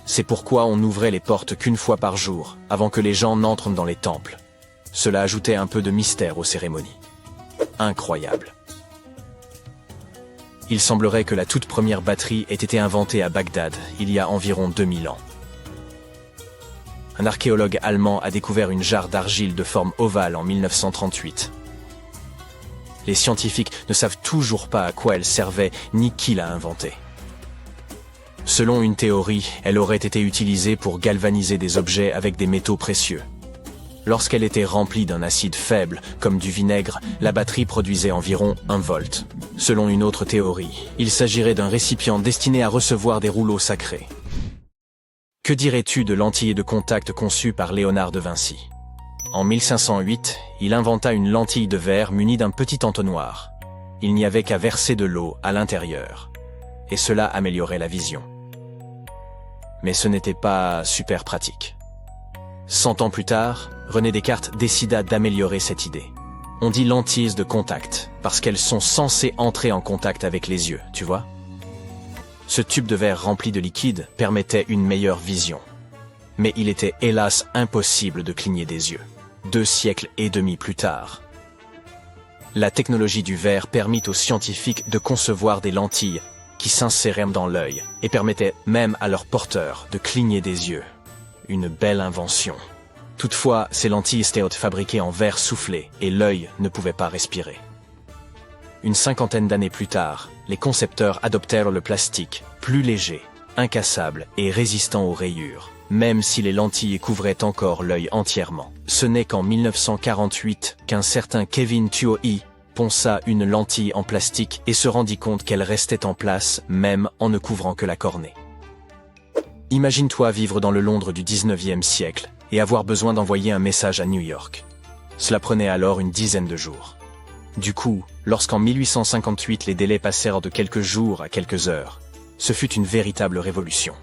C'est pourquoi on n'ouvrait les portes qu'une fois par jour, avant que les gens n'entrent dans les temples. Cela ajoutait un peu de mystère aux cérémonies. Incroyable. Il semblerait que la toute première batterie ait été inventée à Bagdad, il y a environ 2000 ans. Un archéologue allemand a découvert une jarre d'argile de forme ovale en 1938. Les scientifiques ne savent toujours pas à quoi elle servait ni qui l'a inventée. Selon une théorie, elle aurait été utilisée pour galvaniser des objets avec des métaux précieux. Lorsqu'elle était remplie d'un acide faible, comme du vinaigre, la batterie produisait environ 1 volt. Selon une autre théorie, il s'agirait d'un récipient destiné à recevoir des rouleaux sacrés. Que dirais-tu de lentilles de contact conçues par Léonard de Vinci? En 1508, il inventa une lentille de verre munie d'un petit entonnoir. Il n'y avait qu'à verser de l'eau à l'intérieur, et cela améliorait la vision. Mais ce n'était pas super pratique. 100 ans plus tard, René Descartes décida d'améliorer cette idée. On dit lentilles de contact, parce qu'elles sont censées entrer en contact avec les yeux, tu vois? Ce tube de verre rempli de liquide permettait une meilleure vision. Mais il était hélas impossible de cligner des yeux. 2 siècles et demi plus tard. La technologie du verre permit aux scientifiques de concevoir des lentilles qui s'inséraient dans l'œil et permettaient même à leurs porteurs de cligner des yeux. Une belle invention. Toutefois, ces lentilles étaient fabriquées en verre soufflé et l'œil ne pouvait pas respirer. Une cinquantaine d'années plus tard, les concepteurs adoptèrent le plastique, plus léger, incassable et résistant aux rayures, même si les lentilles couvraient encore l'œil entièrement. Ce n'est qu'en 1948 qu'un certain Kevin Tuohy ponça une lentille en plastique et se rendit compte qu'elle restait en place même en ne couvrant que la cornée. Imagine-toi vivre dans le Londres du 19e siècle et avoir besoin d'envoyer un message à New York. Cela prenait alors une dizaine de jours. Du coup, lorsqu'en 1858 les délais passèrent de quelques jours à quelques heures, ce fut une véritable révolution.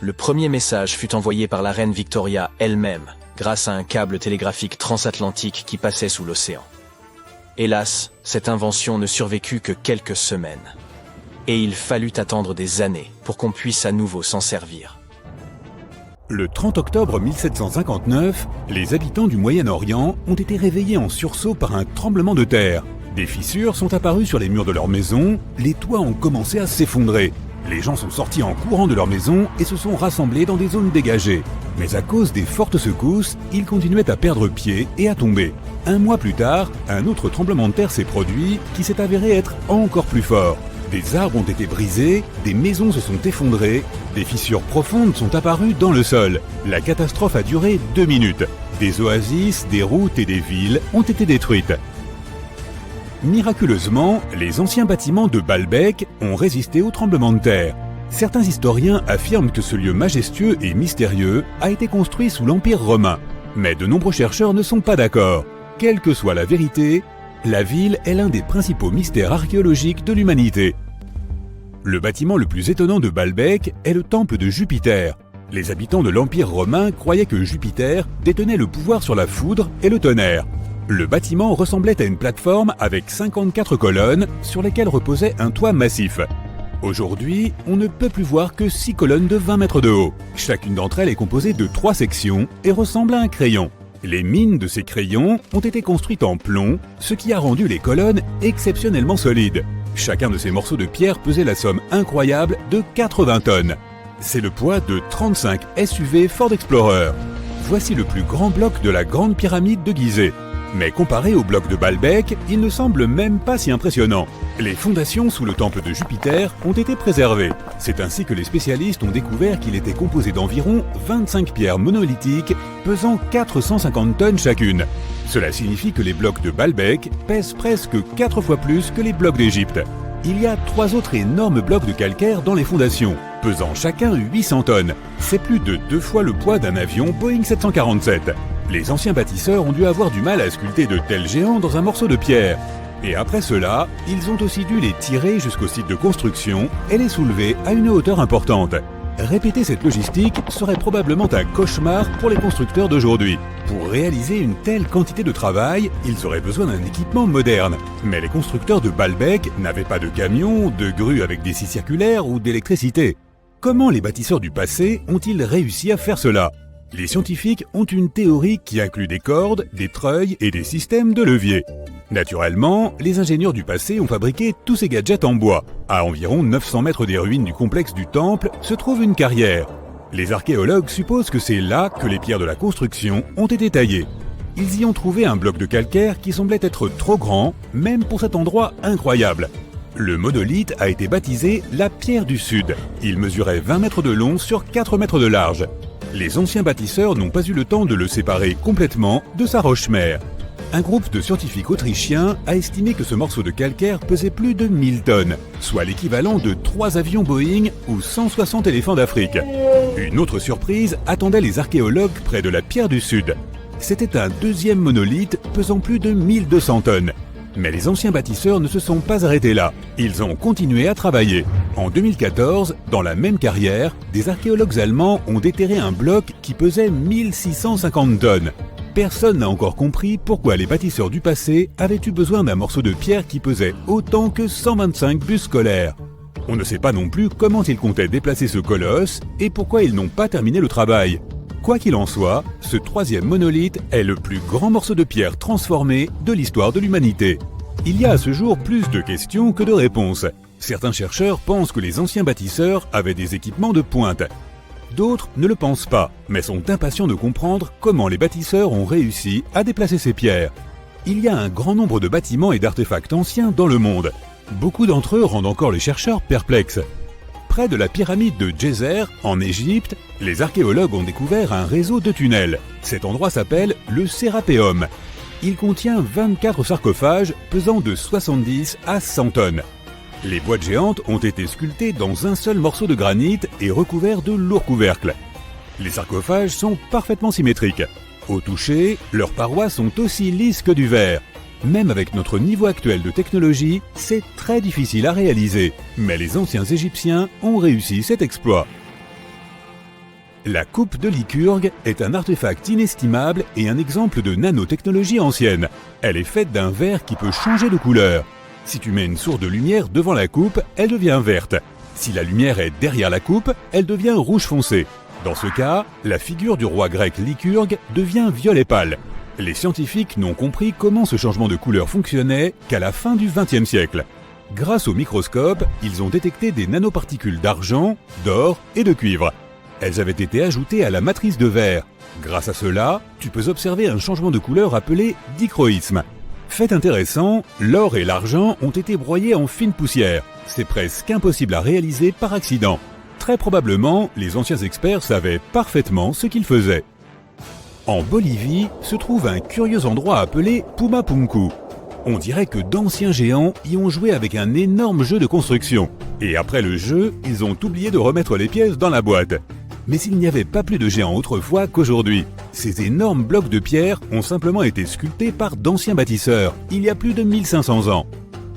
Le premier message fut envoyé par la reine Victoria elle-même, grâce à un câble télégraphique transatlantique qui passait sous l'océan. Hélas, cette invention ne survécut que quelques semaines. Et il fallut attendre des années pour qu'on puisse à nouveau s'en servir. Le 30 octobre 1759, les habitants du Moyen-Orient ont été réveillés en sursaut par un tremblement de terre. Des fissures sont apparues sur les murs de leur maison, les toits ont commencé à s'effondrer. Les gens sont sortis en courant de leur maison et se sont rassemblés dans des zones dégagées. Mais à cause des fortes secousses, ils continuaient à perdre pied et à tomber. Un mois plus tard, un autre tremblement de terre s'est produit qui s'est avéré être encore plus fort. Des arbres ont été brisés, des maisons se sont effondrées, des fissures profondes sont apparues dans le sol. La catastrophe a duré 2 minutes. Des oasis, des routes et des villes ont été détruites. Miraculeusement, les anciens bâtiments de Baalbek ont résisté au tremblement de terre. Certains historiens affirment que ce lieu majestueux et mystérieux a été construit sous l'Empire romain. Mais de nombreux chercheurs ne sont pas d'accord. Quelle que soit la vérité, la ville est l'un des principaux mystères archéologiques de l'humanité. Le bâtiment le plus étonnant de Baalbek est le temple de Jupiter. Les habitants de l'Empire romain croyaient que Jupiter détenait le pouvoir sur la foudre et le tonnerre. Le bâtiment ressemblait à une plateforme avec 54 colonnes sur lesquelles reposait un toit massif. Aujourd'hui, on ne peut plus voir que 6 colonnes de 20 mètres de haut. Chacune d'entre elles est composée de 3 sections et ressemble à un crayon. Les mines de ces crayons ont été construites en plomb, ce qui a rendu les colonnes exceptionnellement solides. Chacun de ces morceaux de pierre pesait la somme incroyable de 80 tonnes. C'est le poids de 35 SUV Ford Explorer. Voici le plus grand bloc de la Grande Pyramide de Gizeh. Mais comparé au bloc de Baalbek, il ne semble même pas si impressionnant. Les fondations sous le temple de Jupiter ont été préservées. C'est ainsi que les spécialistes ont découvert qu'il était composé d'environ 25 pierres monolithiques pesant 450 tonnes chacune. Cela signifie que les blocs de Baalbek pèsent presque 4 fois plus que les blocs d'Égypte. Il y a 3 autres énormes blocs de calcaire dans les fondations, pesant chacun 800 tonnes. C'est plus de 2 fois le poids d'un avion Boeing 747. Les anciens bâtisseurs ont dû avoir du mal à sculpter de tels géants dans un morceau de pierre. Et après cela, ils ont aussi dû les tirer jusqu'au site de construction et les soulever à une hauteur importante. Répéter cette logistique serait probablement un cauchemar pour les constructeurs d'aujourd'hui. Pour réaliser une telle quantité de travail, ils auraient besoin d'un équipement moderne. Mais les constructeurs de Baalbek n'avaient pas de camions, de grues avec des scies circulaires ou d'électricité. Comment les bâtisseurs du passé ont-ils réussi à faire cela ? Les scientifiques ont une théorie qui inclut des cordes, des treuils et des systèmes de levier. Naturellement, les ingénieurs du passé ont fabriqué tous ces gadgets en bois. À environ 900 mètres des ruines du complexe du temple se trouve une carrière. Les archéologues supposent que c'est là que les pierres de la construction ont été taillées. Ils y ont trouvé un bloc de calcaire qui semblait être trop grand, même pour cet endroit incroyable. Le monolithe a été baptisé la Pierre du Sud. Il mesurait 20 mètres de long sur 4 mètres de large. Les anciens bâtisseurs n'ont pas eu le temps de le séparer complètement de sa roche-mère. Un groupe de scientifiques autrichiens a estimé que ce morceau de calcaire pesait plus de 1000 tonnes, soit l'équivalent de 3 avions Boeing ou 160 éléphants d'Afrique. Une autre surprise attendait les archéologues près de la Pierre du Sud. C'était un deuxième monolithe pesant plus de 1200 tonnes. Mais les anciens bâtisseurs ne se sont pas arrêtés là. Ils ont continué à travailler. En 2014, dans la même carrière, des archéologues allemands ont déterré un bloc qui pesait 1650 tonnes. Personne n'a encore compris pourquoi les bâtisseurs du passé avaient eu besoin d'un morceau de pierre qui pesait autant que 125 bus scolaires. On ne sait pas non plus comment ils comptaient déplacer ce colosse et pourquoi ils n'ont pas terminé le travail. Quoi qu'il en soit, ce troisième monolithe est le plus grand morceau de pierre transformé de l'histoire de l'humanité. Il y a à ce jour plus de questions que de réponses. Certains chercheurs pensent que les anciens bâtisseurs avaient des équipements de pointe. D'autres ne le pensent pas, mais sont impatients de comprendre comment les bâtisseurs ont réussi à déplacer ces pierres. Il y a un grand nombre de bâtiments et d'artefacts anciens dans le monde. Beaucoup d'entre eux rendent encore les chercheurs perplexes. Près de la pyramide de Djéser, en Égypte, les archéologues ont découvert un réseau de tunnels. Cet endroit s'appelle le Sérapéum. Il contient 24 sarcophages pesant de 70 à 100 tonnes. Les boîtes géantes ont été sculptées dans un seul morceau de granit et recouverts de lourds couvercles. Les sarcophages sont parfaitement symétriques. Au toucher, leurs parois sont aussi lisses que du verre. Même avec notre niveau actuel de technologie, c'est très difficile à réaliser. Mais les anciens Égyptiens ont réussi cet exploit. La coupe de Lycurgue est un artefact inestimable et un exemple de nanotechnologie ancienne. Elle est faite d'un verre qui peut changer de couleur. Si tu mets une source de lumière devant la coupe, elle devient verte. Si la lumière est derrière la coupe, elle devient rouge foncé. Dans ce cas, la figure du roi grec Lycurgue devient violet pâle. Les scientifiques n'ont compris comment ce changement de couleur fonctionnait qu'à la fin du XXe siècle. Grâce au microscope, ils ont détecté des nanoparticules d'argent, d'or et de cuivre. Elles avaient été ajoutées à la matrice de verre. Grâce à cela, tu peux observer un changement de couleur appelé dichroïsme. Fait intéressant, l'or et l'argent ont été broyés en fine poussière. C'est presque impossible à réaliser par accident. Très probablement, les anciens experts savaient parfaitement ce qu'ils faisaient. En Bolivie se trouve un curieux endroit appelé Pumapunku. On dirait que d'anciens géants y ont joué avec un énorme jeu de construction. Et après le jeu, ils ont oublié de remettre les pièces dans la boîte. Mais il n'y avait pas plus de géants autrefois qu'aujourd'hui. Ces énormes blocs de pierre ont simplement été sculptés par d'anciens bâtisseurs, il y a plus de 1500 ans.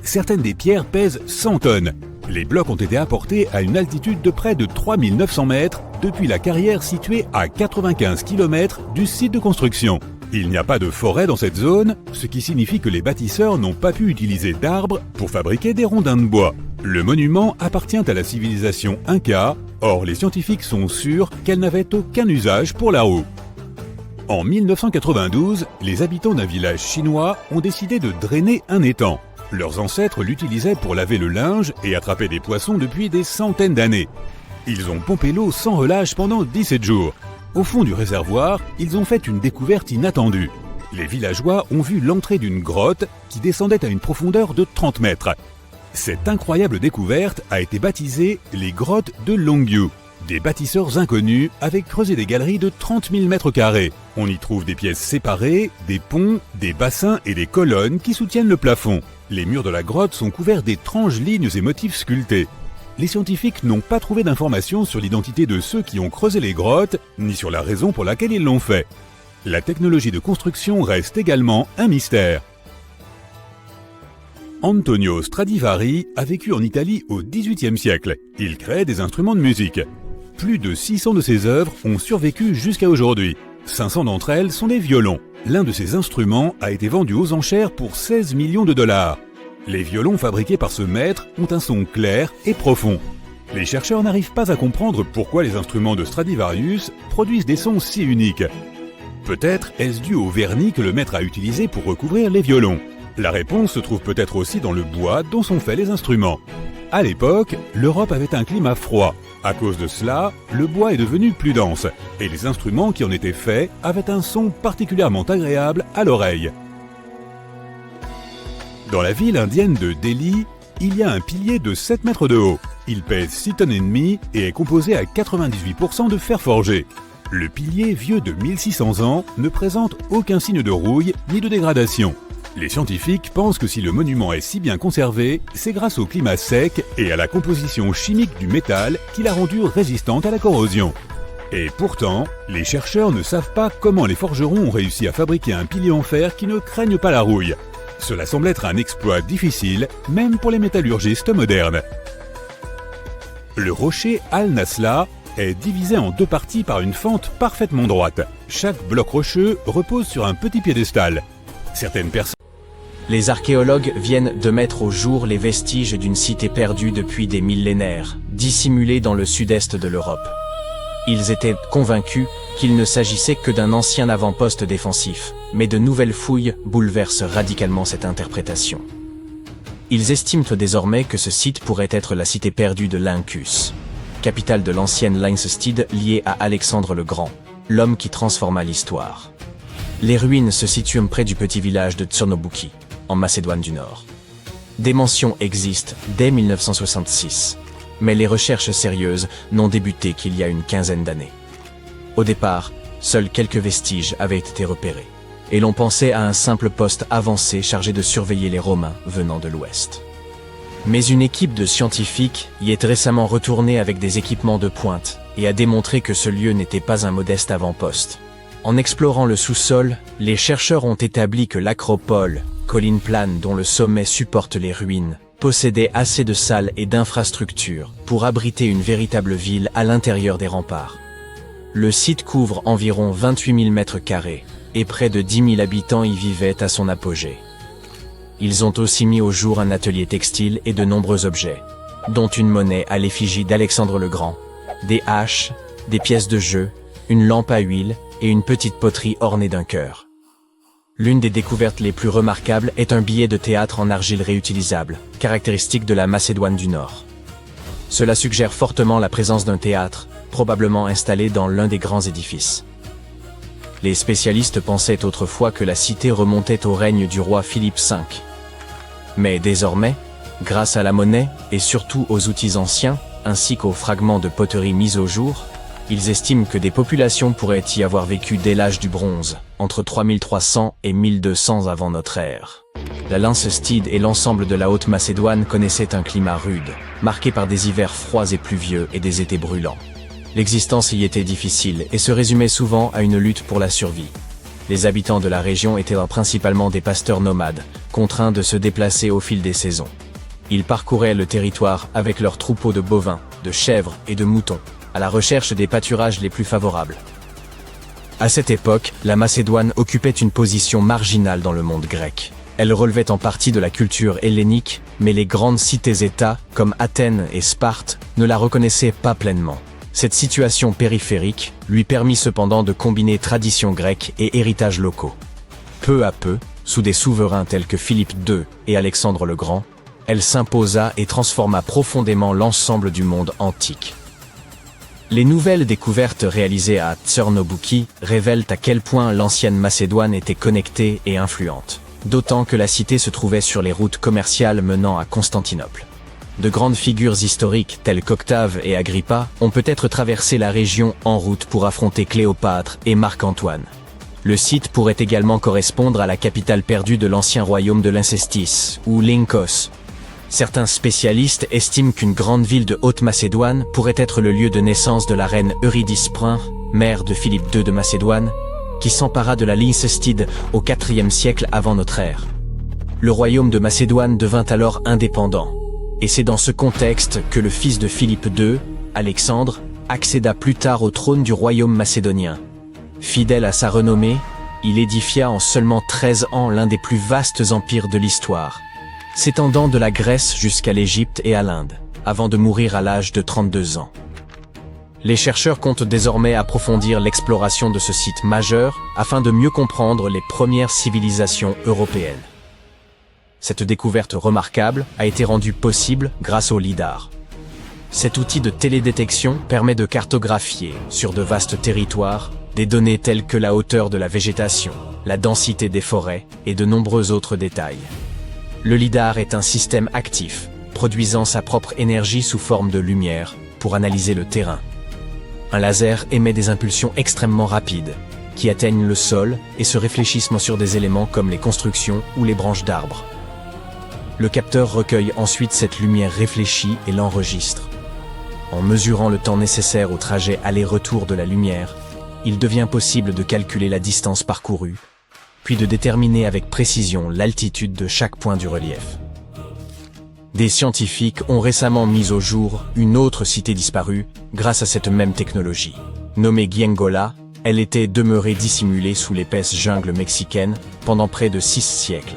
Certaines des pierres pèsent 100 tonnes. Les blocs ont été apportés à une altitude de près de 3900 mètres depuis la carrière située à 95 km du site de construction. Il n'y a pas de forêt dans cette zone, ce qui signifie que les bâtisseurs n'ont pas pu utiliser d'arbres pour fabriquer des rondins de bois. Le monument appartient à la civilisation Inca, or les scientifiques sont sûrs qu'elle n'avait aucun usage pour la roue. En 1992, les habitants d'un village chinois ont décidé de drainer un étang. Leurs ancêtres l'utilisaient pour laver le linge et attraper des poissons depuis des centaines d'années. Ils ont pompé l'eau sans relâche pendant 17 jours. Au fond du réservoir, ils ont fait une découverte inattendue. Les villageois ont vu l'entrée d'une grotte qui descendait à une profondeur de 30 mètres. Cette incroyable découverte a été baptisée les grottes de Longyu. Des bâtisseurs inconnus avaient creusé des galeries de 30 000 mètres carrés. On y trouve des pièces séparées, des ponts, des bassins et des colonnes qui soutiennent le plafond. Les murs de la grotte sont couverts d'étranges lignes et motifs sculptés. Les scientifiques n'ont pas trouvé d'informations sur l'identité de ceux qui ont creusé les grottes, ni sur la raison pour laquelle ils l'ont fait. La technologie de construction reste également un mystère. Antonio Stradivari a vécu en Italie au XVIIIe siècle. Il créait des instruments de musique. Plus de 600 de ses œuvres ont survécu jusqu'à aujourd'hui. 500 d'entre elles sont des violons. L'un de ces instruments a été vendu aux enchères pour 16 millions de dollars. Les violons fabriqués par ce maître ont un son clair et profond. Les chercheurs n'arrivent pas à comprendre pourquoi les instruments de Stradivarius produisent des sons si uniques. Peut-être est-ce dû au vernis que le maître a utilisé pour recouvrir les violons. La réponse se trouve peut-être aussi dans le bois dont sont faits les instruments. À l'époque, l'Europe avait un climat froid. À cause de cela, le bois est devenu plus dense, et les instruments qui en étaient faits avaient un son particulièrement agréable à l'oreille. Dans la ville indienne de Delhi, il y a un pilier de 7 mètres de haut. Il pèse 6 tonnes et demie et est composé à 98% de fer forgé. Le pilier vieux de 1600 ans ne présente aucun signe de rouille ni de dégradation. Les scientifiques pensent que si le monument est si bien conservé, c'est grâce au climat sec et à la composition chimique du métal qui l'a rendu résistante à la corrosion. Et pourtant, les chercheurs ne savent pas comment les forgerons ont réussi à fabriquer un pilier en fer qui ne craigne pas la rouille. Cela semble être un exploit difficile, même pour les métallurgistes modernes. Le rocher Al-Nasla est divisé en deux parties par une fente parfaitement droite. Chaque bloc rocheux repose sur un petit piédestal. Certaines personnes... Les archéologues viennent de mettre au jour les vestiges d'une cité perdue depuis des millénaires, dissimulée dans le sud-est de l'Europe. Ils étaient convaincus qu'il ne s'agissait que d'un ancien avant-poste défensif, mais de nouvelles fouilles bouleversent radicalement cette interprétation. Ils estiment désormais que ce site pourrait être la cité perdue de Lyncus, capitale de l'ancienne Lyncestide liée à Alexandre le Grand, l'homme qui transforma l'histoire. Les ruines se situent près du petit village de Tchernobyki, en Macédoine du Nord. Des mentions existent dès 1966, mais les recherches sérieuses n'ont débuté qu'il y a une quinzaine d'années. Au départ, seuls quelques vestiges avaient été repérés, et l'on pensait à un simple poste avancé chargé de surveiller les Romains venant de l'Ouest. Mais une équipe de scientifiques y est récemment retournée avec des équipements de pointe et a démontré que ce lieu n'était pas un modeste avant-poste. En explorant le sous-sol, les chercheurs ont établi que l'acropole, colline plane dont le sommet supporte les ruines, possédait assez de salles et d'infrastructures pour abriter une véritable ville à l'intérieur des remparts. Le site couvre environ 28 000 mètres carrés et près de 10 000 habitants y vivaient à son apogée. Ils ont aussi mis au jour un atelier textile et de nombreux objets, dont une monnaie à l'effigie d'Alexandre le Grand, des haches, des pièces de jeu, une lampe à huile et une petite poterie ornée d'un cœur. L'une des découvertes les plus remarquables est un billet de théâtre en argile réutilisable, caractéristique de la Macédoine du Nord. Cela suggère fortement la présence d'un théâtre, probablement installé dans l'un des grands édifices. Les spécialistes pensaient autrefois que la cité remontait au règne du roi Philippe V. Mais désormais, grâce à la monnaie et surtout aux outils anciens, ainsi qu'aux fragments de poterie mis au jour, ils estiment que des populations pourraient y avoir vécu dès l'âge du bronze, entre 3300 et 1200 avant notre ère. La Lyncestide et l'ensemble de la Haute-Macédoine connaissaient un climat rude, marqué par des hivers froids et pluvieux et des étés brûlants. L'existence y était difficile et se résumait souvent à une lutte pour la survie. Les habitants de la région étaient principalement des pasteurs nomades, contraints de se déplacer au fil des saisons. Ils parcouraient le territoire avec leurs troupeaux de bovins, de chèvres et de moutons, à la recherche des pâturages les plus favorables. À cette époque, la Macédoine occupait une position marginale dans le monde grec. Elle relevait en partie de la culture hellénique, mais les grandes cités-États, comme Athènes et Sparte, ne la reconnaissaient pas pleinement. Cette situation périphérique lui permit cependant de combiner traditions grecques et héritages locaux. Peu à peu, sous des souverains tels que Philippe II et Alexandre le Grand, elle s'imposa et transforma profondément l'ensemble du monde antique. Les nouvelles découvertes réalisées à Tchernobyki révèlent à quel point l'ancienne Macédoine était connectée et influente, d'autant que la cité se trouvait sur les routes commerciales menant à Constantinople. De grandes figures historiques telles qu'Octave et Agrippa ont peut-être traversé la région en route pour affronter Cléopâtre et Marc-Antoine. Le site pourrait également correspondre à la capitale perdue de l'ancien royaume de Lyncestis, ou Lynkos. Certains spécialistes estiment qu'une grande ville de Haute-Macédoine pourrait être le lieu de naissance de la reine Eurydice I, mère de Philippe II de Macédoine, qui s'empara de la Lyncestide au IVe siècle avant notre ère. Le royaume de Macédoine devint alors indépendant. Et c'est dans ce contexte que le fils de Philippe II, Alexandre, accéda plus tard au trône du royaume macédonien. Fidèle à sa renommée, il édifia en seulement 13 ans l'un des plus vastes empires de l'histoire, s'étendant de la Grèce jusqu'à l'Égypte et à l'Inde, avant de mourir à l'âge de 32 ans. Les chercheurs comptent désormais approfondir l'exploration de ce site majeur afin de mieux comprendre les premières civilisations européennes. Cette découverte remarquable a été rendue possible grâce au lidar. Cet outil de télédétection permet de cartographier, sur de vastes territoires, des données telles que la hauteur de la végétation, la densité des forêts et de nombreux autres détails. Le lidar est un système actif, produisant sa propre énergie sous forme de lumière pour analyser le terrain. Un laser émet des impulsions extrêmement rapides, qui atteignent le sol et se réfléchissent sur des éléments comme les constructions ou les branches d'arbres. Le capteur recueille ensuite cette lumière réfléchie et l'enregistre. En mesurant le temps nécessaire au trajet aller-retour de la lumière, il devient possible de calculer la distance parcourue, puis de déterminer avec précision l'altitude de chaque point du relief. Des scientifiques ont récemment mis au jour une autre cité disparue grâce à cette même technologie. Nommée Giengola, elle était demeurée dissimulée sous l'épaisse jungle mexicaine pendant près de 6 siècles.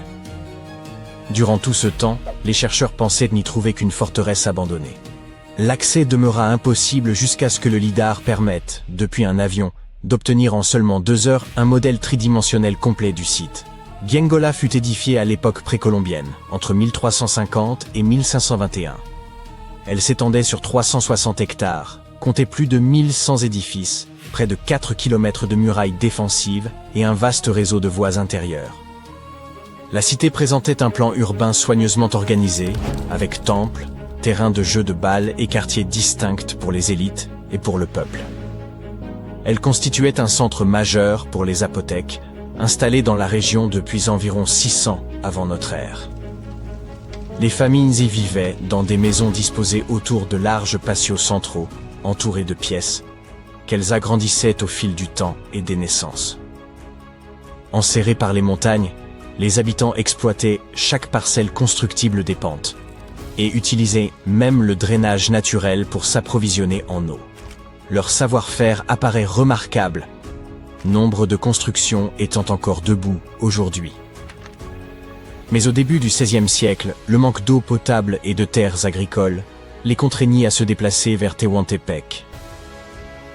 Durant tout ce temps, les chercheurs pensaient n'y trouver qu'une forteresse abandonnée. L'accès demeura impossible jusqu'à ce que le lidar permette, depuis un avion, d'obtenir en seulement 2 heures un modèle tridimensionnel complet du site. Giengola fut édifiée à l'époque précolombienne, entre 1350 et 1521. Elle s'étendait sur 360 hectares, comptait plus de 1100 édifices, près de 4 km de murailles défensives et un vaste réseau de voies intérieures. La cité présentait un plan urbain soigneusement organisé, avec temples, terrains de jeux de balles et quartiers distincts pour les élites et pour le peuple. Elle constituait un centre majeur pour les apothèques, installés dans la région depuis environ 600 avant notre ère. Les familles y vivaient dans des maisons disposées autour de larges patios centraux, entourés de pièces, qu'elles agrandissaient au fil du temps et des naissances. Enserrés par les montagnes, les habitants exploitaient chaque parcelle constructible des pentes et utilisaient même le drainage naturel pour s'approvisionner en eau. Leur savoir-faire apparaît remarquable, nombre de constructions étant encore debout aujourd'hui. Mais au début du XVIe siècle, le manque d'eau potable et de terres agricoles les contraignit à se déplacer vers Tehuantepec.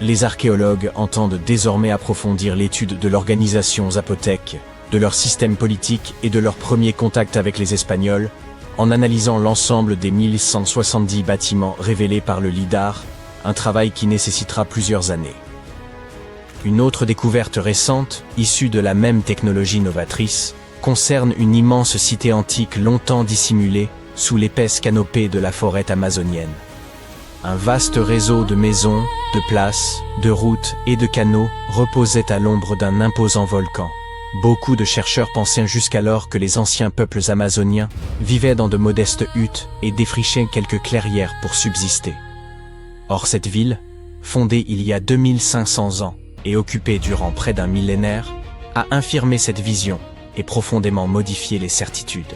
Les archéologues entendent désormais approfondir l'étude de l'organisation zapotèque, de leur système politique et de leur premier contact avec les Espagnols, en analysant l'ensemble des 1170 bâtiments révélés par le LIDAR, un travail qui nécessitera plusieurs années. Une autre découverte récente, issue de la même technologie novatrice, concerne une immense cité antique longtemps dissimulée sous l'épaisse canopée de la forêt amazonienne. Un vaste réseau de maisons, de places, de routes et de canaux reposait à l'ombre d'un imposant volcan. Beaucoup de chercheurs pensaient jusqu'alors que les anciens peuples amazoniens vivaient dans de modestes huttes et défrichaient quelques clairières pour subsister. Or cette ville, fondée il y a 2500 ans et occupée durant près d'un millénaire, a infirmé cette vision et profondément modifié les certitudes.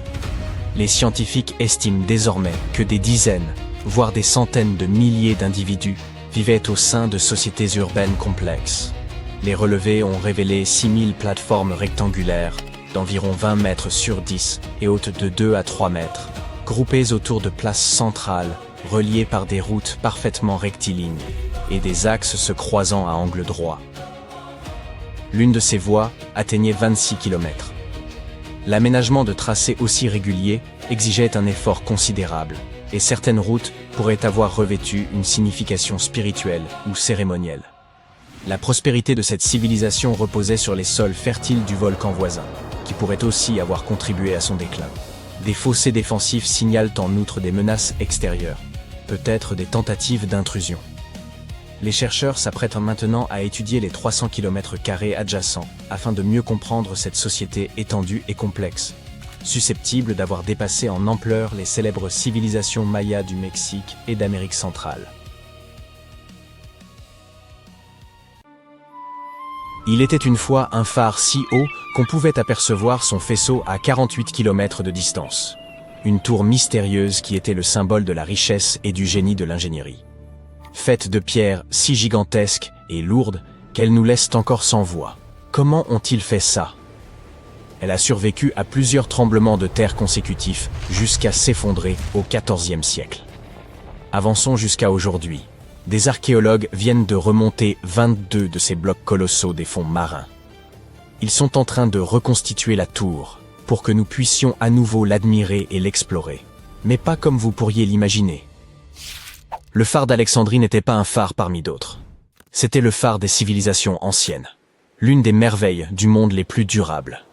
Les scientifiques estiment désormais que des dizaines, voire des centaines de milliers d'individus vivaient au sein de sociétés urbaines complexes. Les relevés ont révélé 6000 plateformes rectangulaires d'environ 20 mètres sur 10 et hautes de 2 à 3 mètres, groupées autour de places centrales, reliées par des routes parfaitement rectilignes et des axes se croisant à angle droit. L'une de ces voies atteignait 26 km. L'aménagement de tracés aussi réguliers exigeait un effort considérable, et certaines routes pourraient avoir revêtu une signification spirituelle ou cérémonielle. La prospérité de cette civilisation reposait sur les sols fertiles du volcan voisin, qui pourrait aussi avoir contribué à son déclin. Des fossés défensifs signalent en outre des menaces extérieures, peut-être des tentatives d'intrusion. Les chercheurs s'apprêtent maintenant à étudier les 300 km² adjacents, afin de mieux comprendre cette société étendue et complexe, susceptible d'avoir dépassé en ampleur les célèbres civilisations mayas du Mexique et d'Amérique centrale. Il était une fois un phare si haut qu'on pouvait apercevoir son faisceau à 48 km de distance. Une tour mystérieuse qui était le symbole de la richesse et du génie de l'ingénierie. Faite de pierres si gigantesques et lourdes qu'elles nous laissent encore sans voix. Comment ont-ils fait ça? Elle a survécu à plusieurs tremblements de terre consécutifs jusqu'à s'effondrer au XIVe siècle. Avançons jusqu'à aujourd'hui. Des archéologues viennent de remonter 22 de ces blocs colossaux des fonds marins. Ils sont en train de reconstituer la tour pour que nous puissions à nouveau l'admirer et l'explorer. Mais pas comme vous pourriez l'imaginer. Le phare d'Alexandrie n'était pas un phare parmi d'autres. C'était le phare des civilisations anciennes. L'une des merveilles du monde les plus durables.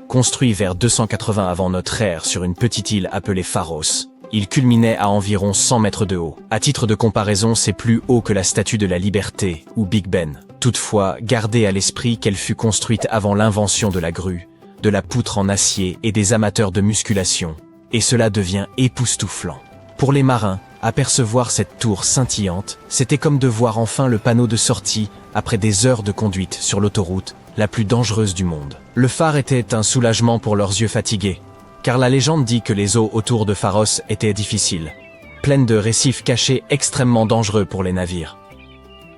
Construit vers 280 avant notre ère sur une petite île appelée Pharos, il culminait à environ 100 mètres de haut. À titre de comparaison, c'est plus haut que la Statue de la Liberté, ou Big Ben. Toutefois, gardez à l'esprit qu'elle fut construite avant l'invention de la grue, de la poutre en acier et des amateurs de musculation, et cela devient époustouflant. Pour les marins, apercevoir cette tour scintillante, c'était comme de voir enfin le panneau de sortie après des heures de conduite sur l'autoroute la plus dangereuse du monde. Le phare était un soulagement pour leurs yeux fatigués, car la légende dit que les eaux autour de Pharos étaient difficiles, pleines de récifs cachés extrêmement dangereux pour les navires.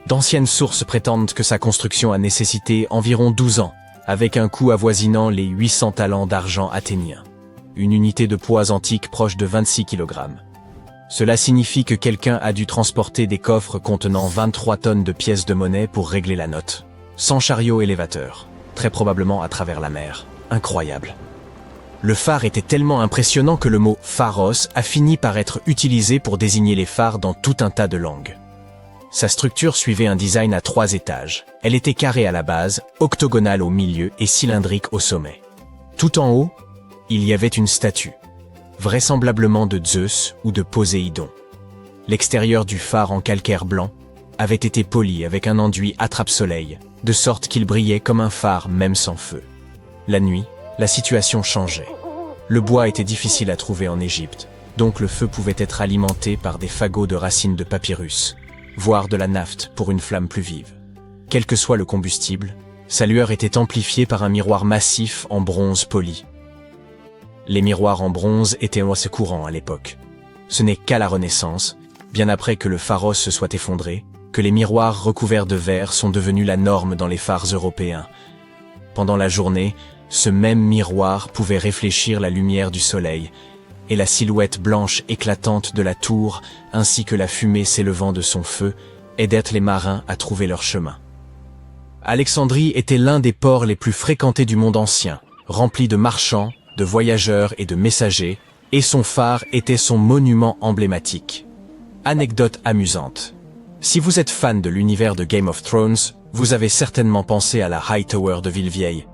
D'anciennes sources prétendent que sa construction a nécessité environ 12 ans, avec un coût avoisinant les 800 talents d'argent athéniens, une unité de poids antique proche de 26 kg. Cela signifie que quelqu'un a dû transporter des coffres contenant 23 tonnes de pièces de monnaie pour régler la note. Sans chariot élévateur, très probablement à travers la mer. Incroyable. Le phare était tellement impressionnant que le mot « pharos » a fini par être utilisé pour désigner les phares dans tout un tas de langues. Sa structure suivait un design à 3 étages. Elle était carrée à la base, octogonale au milieu et cylindrique au sommet. Tout en haut, il y avait une statue, vraisemblablement de Zeus ou de Poséidon. L'extérieur du phare en calcaire blanc avait été poli avec un enduit attrape-soleil, de sorte qu'il brillait comme un phare même sans feu. La nuit, la situation changeait. Le bois était difficile à trouver en Égypte, donc le feu pouvait être alimenté par des fagots de racines de papyrus, voire de la naphte pour une flamme plus vive. Quel que soit le combustible, sa lueur était amplifiée par un miroir massif en bronze poli. Les miroirs en bronze étaient assez courants à l'époque. Ce n'est qu'à la Renaissance, bien après que le pharos se soit effondré, que les miroirs recouverts de verre sont devenus la norme dans les phares européens. Pendant la journée, ce même miroir pouvait réfléchir la lumière du soleil, et la silhouette blanche éclatante de la tour, ainsi que la fumée s'élevant de son feu, aidaient les marins à trouver leur chemin. Alexandrie était l'un des ports les plus fréquentés du monde ancien, rempli de marchands, de voyageurs et de messagers, et son phare était son monument emblématique. Anecdote amusante. Si vous êtes fan de l'univers de Game of Thrones, vous avez certainement pensé à la Hightower de Villevieille.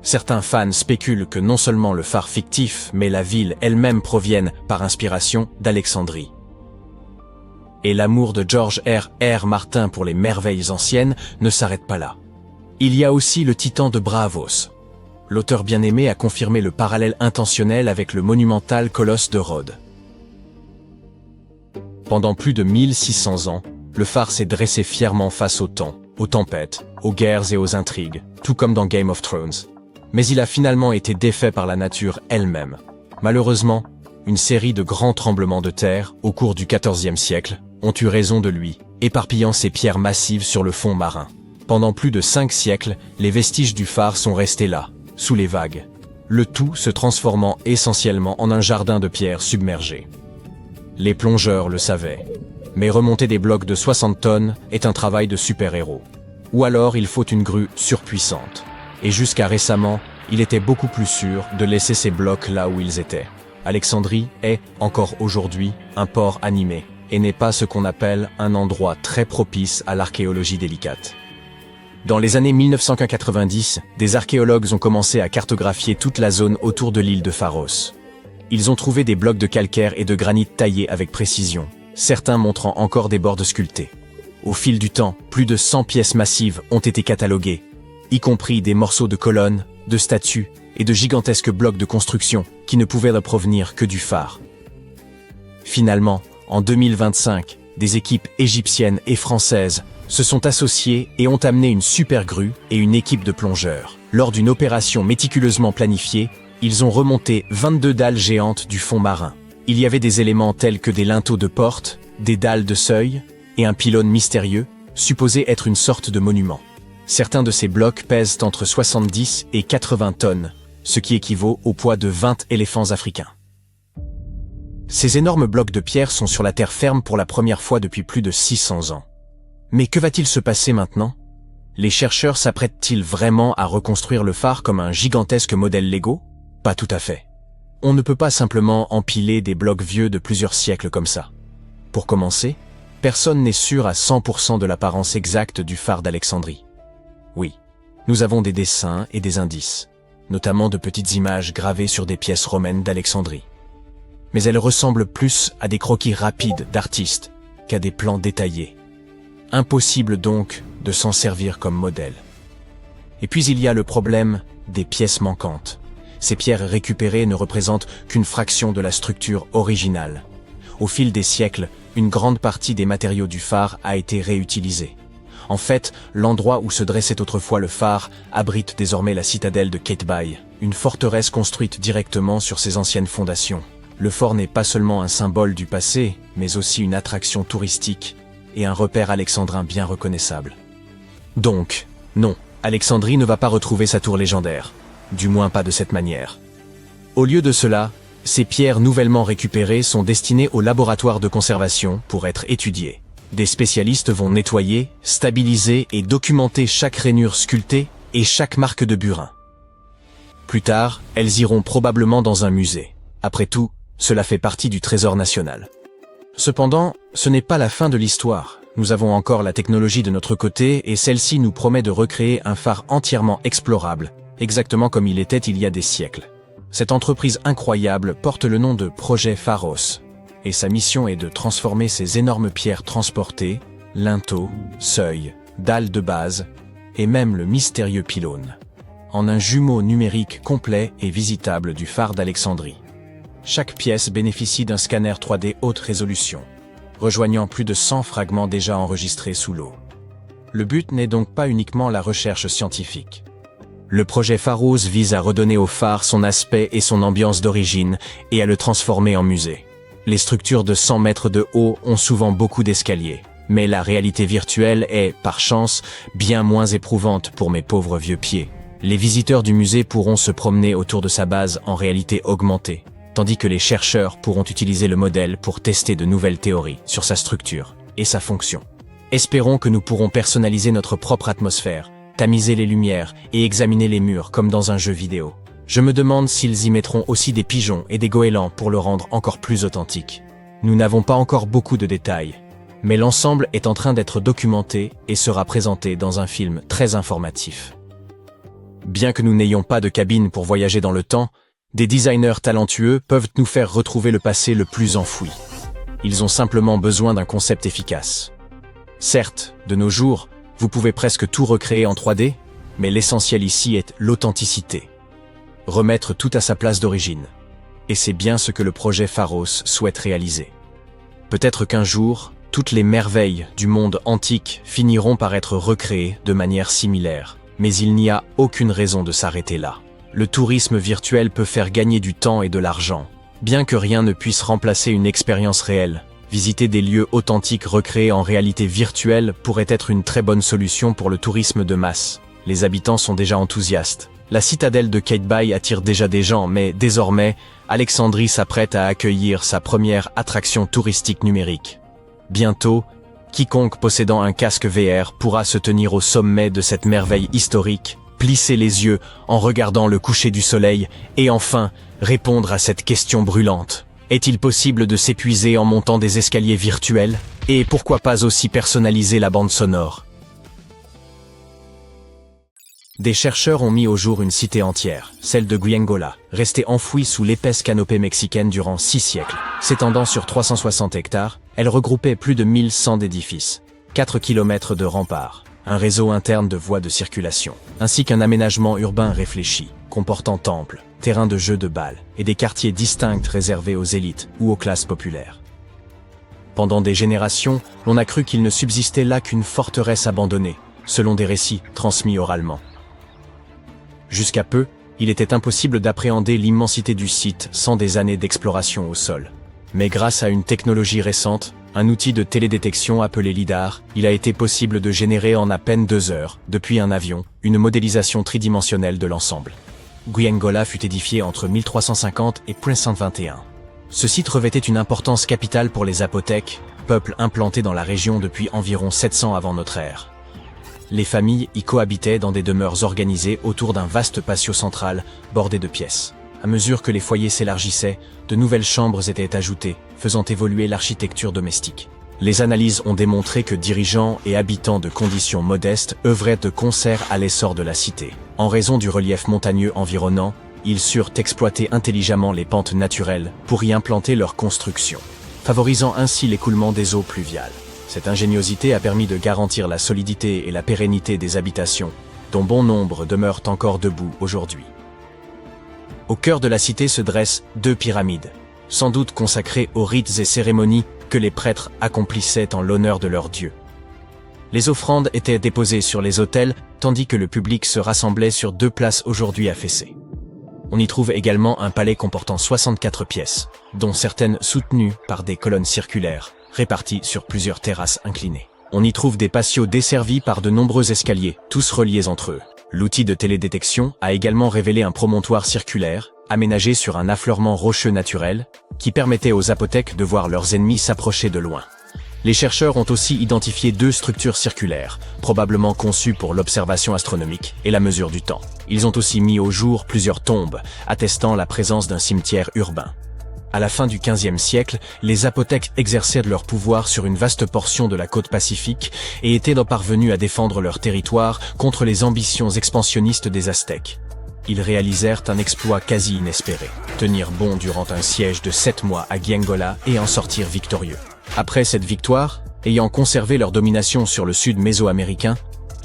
Certains fans spéculent que non seulement le phare fictif, mais la ville elle-même proviennent, par inspiration, d'Alexandrie. Et l'amour de George R.R. Martin pour les merveilles anciennes ne s'arrête pas là. Il y a aussi le titan de Braavos. L'auteur bien-aimé a confirmé le parallèle intentionnel avec le monumental colosse de Rhodes. Pendant plus de 1600 ans, le phare s'est dressé fièrement face au temps, aux tempêtes, aux guerres et aux intrigues, tout comme dans Game of Thrones. Mais il a finalement été défait par la nature elle-même. Malheureusement, une série de grands tremblements de terre, au cours du XIVe siècle, ont eu raison de lui, éparpillant ses pierres massives sur le fond marin. Pendant plus de 5 siècles, les vestiges du phare sont restés là, sous les vagues, le tout se transformant essentiellement en un jardin de pierres submergées. Les plongeurs le savaient, mais remonter des blocs de 60 tonnes est un travail de super-héros. Ou alors il faut une grue surpuissante. Et jusqu'à récemment, il était beaucoup plus sûr de laisser ces blocs là où ils étaient. Alexandrie est, encore aujourd'hui, un port animé, et n'est pas ce qu'on appelle un endroit très propice à l'archéologie délicate. Dans les années 1990, des archéologues ont commencé à cartographier toute la zone autour de l'île de Pharos. Ils ont trouvé des blocs de calcaire et de granit taillés avec précision, certains montrant encore des bords sculptés. Au fil du temps, plus de 100 pièces massives ont été cataloguées, y compris des morceaux de colonnes, de statues et de gigantesques blocs de construction qui ne pouvaient provenir que du phare. Finalement, en 2025, des équipes égyptiennes et françaises se sont associés et ont amené une super grue et une équipe de plongeurs. Lors d'une opération méticuleusement planifiée, ils ont remonté 22 dalles géantes du fond marin. Il y avait des éléments tels que des linteaux de porte, des dalles de seuil et un pylône mystérieux, supposé être une sorte de monument. Certains de ces blocs pèsent entre 70 et 80 tonnes, ce qui équivaut au poids de 20 éléphants africains. Ces énormes blocs de pierre sont sur la terre ferme pour la première fois depuis plus de 600 ans. Mais que va-t-il se passer maintenant? Les chercheurs s'apprêtent-ils vraiment à reconstruire le phare comme un gigantesque modèle Lego? Pas tout à fait. On ne peut pas simplement empiler des blocs vieux de plusieurs siècles comme ça. Pour commencer, personne n'est sûr à 100% de l'apparence exacte du phare d'Alexandrie. Oui, nous avons des dessins et des indices, notamment de petites images gravées sur des pièces romaines d'Alexandrie. Mais elles ressemblent plus à des croquis rapides d'artistes qu'à des plans détaillés. Impossible donc de s'en servir comme modèle. Et puis il y a le problème des pièces manquantes. Ces pierres récupérées ne représentent qu'une fraction de la structure originale. Au fil des siècles, une grande partie des matériaux du phare a été réutilisée. En fait, l'endroit où se dressait autrefois le phare abrite désormais la citadelle de Qaitbay, une forteresse construite directement sur ses anciennes fondations. Le fort n'est pas seulement un symbole du passé, mais aussi une attraction touristique et un repère alexandrin bien reconnaissable. Donc, non, Alexandrie ne va pas retrouver sa tour légendaire, du moins pas de cette manière. Au lieu de cela, Ces pierres nouvellement récupérées sont destinées au laboratoire de conservation pour être étudiées. Des spécialistes vont nettoyer, stabiliser et documenter chaque rainure sculptée et chaque marque de burin. Plus tard, elles iront probablement dans un musée. Après tout, cela fait partie du trésor national. Cependant, ce n'est pas la fin de l'histoire. Nous avons encore la technologie de notre côté et celle-ci nous promet de recréer un phare entièrement explorable, exactement comme il était il y a des siècles. Cette entreprise incroyable porte le nom de Projet Pharos, et sa mission est de transformer ces énormes pierres transportées, linteaux, seuils, dalles de base, et même le mystérieux pylône, en un jumeau numérique complet et visitable du phare d'Alexandrie. Chaque pièce bénéficie d'un scanner 3D haute résolution, rejoignant plus de 100 fragments déjà enregistrés sous l'eau. Le but n'est donc pas uniquement la recherche scientifique. Le projet Pharos vise à redonner au phare son aspect et son ambiance d'origine et à le transformer en musée. Les structures de 100 mètres de haut ont souvent beaucoup d'escaliers, mais la réalité virtuelle est, par chance, bien moins éprouvante pour mes pauvres vieux pieds. Les visiteurs du musée pourront se promener autour de sa base en réalité augmentée, tandis que les chercheurs pourront utiliser le modèle pour tester de nouvelles théories sur sa structure et sa fonction. Espérons que nous pourrons personnaliser notre propre atmosphère, tamiser les lumières et examiner les murs comme dans un jeu vidéo. Je me demande s'ils y mettront aussi des pigeons et des goélands pour le rendre encore plus authentique. Nous n'avons pas encore beaucoup de détails, mais l'ensemble est en train d'être documenté et sera présenté dans un film très informatif. Bien que nous n'ayons pas de cabine pour voyager dans le temps, des designers talentueux peuvent nous faire retrouver le passé le plus enfoui. Ils ont simplement besoin d'un concept efficace. Certes, de nos jours, vous pouvez presque tout recréer en 3D, mais l'essentiel ici est l'authenticité. Remettre tout à sa place d'origine. Et c'est bien ce que le projet Pharos souhaite réaliser. Peut-être qu'un jour, toutes les merveilles du monde antique finiront par être recréées de manière similaire, mais il n'y a aucune raison de s'arrêter là. Le tourisme virtuel peut faire gagner du temps et de l'argent. Bien que rien ne puisse remplacer une expérience réelle, visiter des lieux authentiques recréés en réalité virtuelle pourrait être une très bonne solution pour le tourisme de masse. Les habitants sont déjà enthousiastes. La citadelle de Qaitbay attire déjà des gens, mais désormais, Alexandrie s'apprête à accueillir sa première attraction touristique numérique. Bientôt, quiconque possédant un casque VR pourra se tenir au sommet de cette merveille historique, plisser les yeux en regardant le coucher du soleil et enfin répondre à cette question brûlante. Est-il possible de s'épuiser en montant des escaliers virtuels? Et pourquoi pas aussi personnaliser la bande sonore? Des chercheurs ont mis au jour une cité entière, celle de Guyengola, restée enfouie sous l'épaisse canopée mexicaine durant 6 siècles. S'étendant sur 360 hectares, elle regroupait plus de 1100 édifices, 4 km de remparts, un réseau interne de voies de circulation, ainsi qu'un aménagement urbain réfléchi, comportant temples, terrains de jeux de balles et des quartiers distincts réservés aux élites ou aux classes populaires. Pendant des générations, l'on a cru qu'il ne subsistait là qu'une forteresse abandonnée, selon des récits transmis oralement. Jusqu'à peu, il était impossible d'appréhender l'immensité du site sans des années d'exploration au sol. Mais grâce à une technologie récente, un outil de télédétection appelé LIDAR, il a été possible de générer en à peine 2 heures, depuis un avion, une modélisation tridimensionnelle de l'ensemble. Guyengola fut édifié entre 1350 et 1521. Ce site revêtait une importance capitale pour les Zapotèques, peuple implanté dans la région depuis environ 700 avant notre ère. Les familles y cohabitaient dans des demeures organisées autour d'un vaste patio central bordé de pièces. À mesure que les foyers s'élargissaient, de nouvelles chambres étaient ajoutées, faisant évoluer l'architecture domestique. Les analyses ont démontré que dirigeants et habitants de conditions modestes œuvraient de concert à l'essor de la cité. En raison du relief montagneux environnant, ils surent exploiter intelligemment les pentes naturelles pour y implanter leurs constructions, favorisant ainsi l'écoulement des eaux pluviales. Cette ingéniosité a permis de garantir la solidité et la pérennité des habitations, dont bon nombre demeurent encore debout aujourd'hui. Au cœur de la cité se dressent 2 pyramides, sans doute consacrées aux rites et cérémonies que les prêtres accomplissaient en l'honneur de leurs dieux. Les offrandes étaient déposées sur les autels, tandis que le public se rassemblait sur 2 places aujourd'hui affaissées. On y trouve également un palais comportant 64 pièces, dont certaines soutenues par des colonnes circulaires, réparties sur plusieurs terrasses inclinées. On y trouve des patios desservis par de nombreux escaliers, tous reliés entre eux. L'outil de télédétection a également révélé un promontoire circulaire, aménagée sur un affleurement rocheux naturel, qui permettait aux apothèques de voir leurs ennemis s'approcher de loin. Les chercheurs ont aussi identifié 2 structures circulaires, probablement conçues pour l'observation astronomique et la mesure du temps. Ils ont aussi mis au jour plusieurs tombes, attestant la présence d'un cimetière urbain. À la fin du XVe siècle, les apothèques exerçaient leur pouvoir sur une vaste portion de la côte pacifique et étaient parvenus à défendre leur territoire contre les ambitions expansionnistes des Aztèques. Ils réalisèrent un exploit quasi inespéré, tenir bon durant un siège de 7 mois à Giangola et en sortir victorieux. Après cette victoire, ayant conservé leur domination sur le sud mésoaméricain,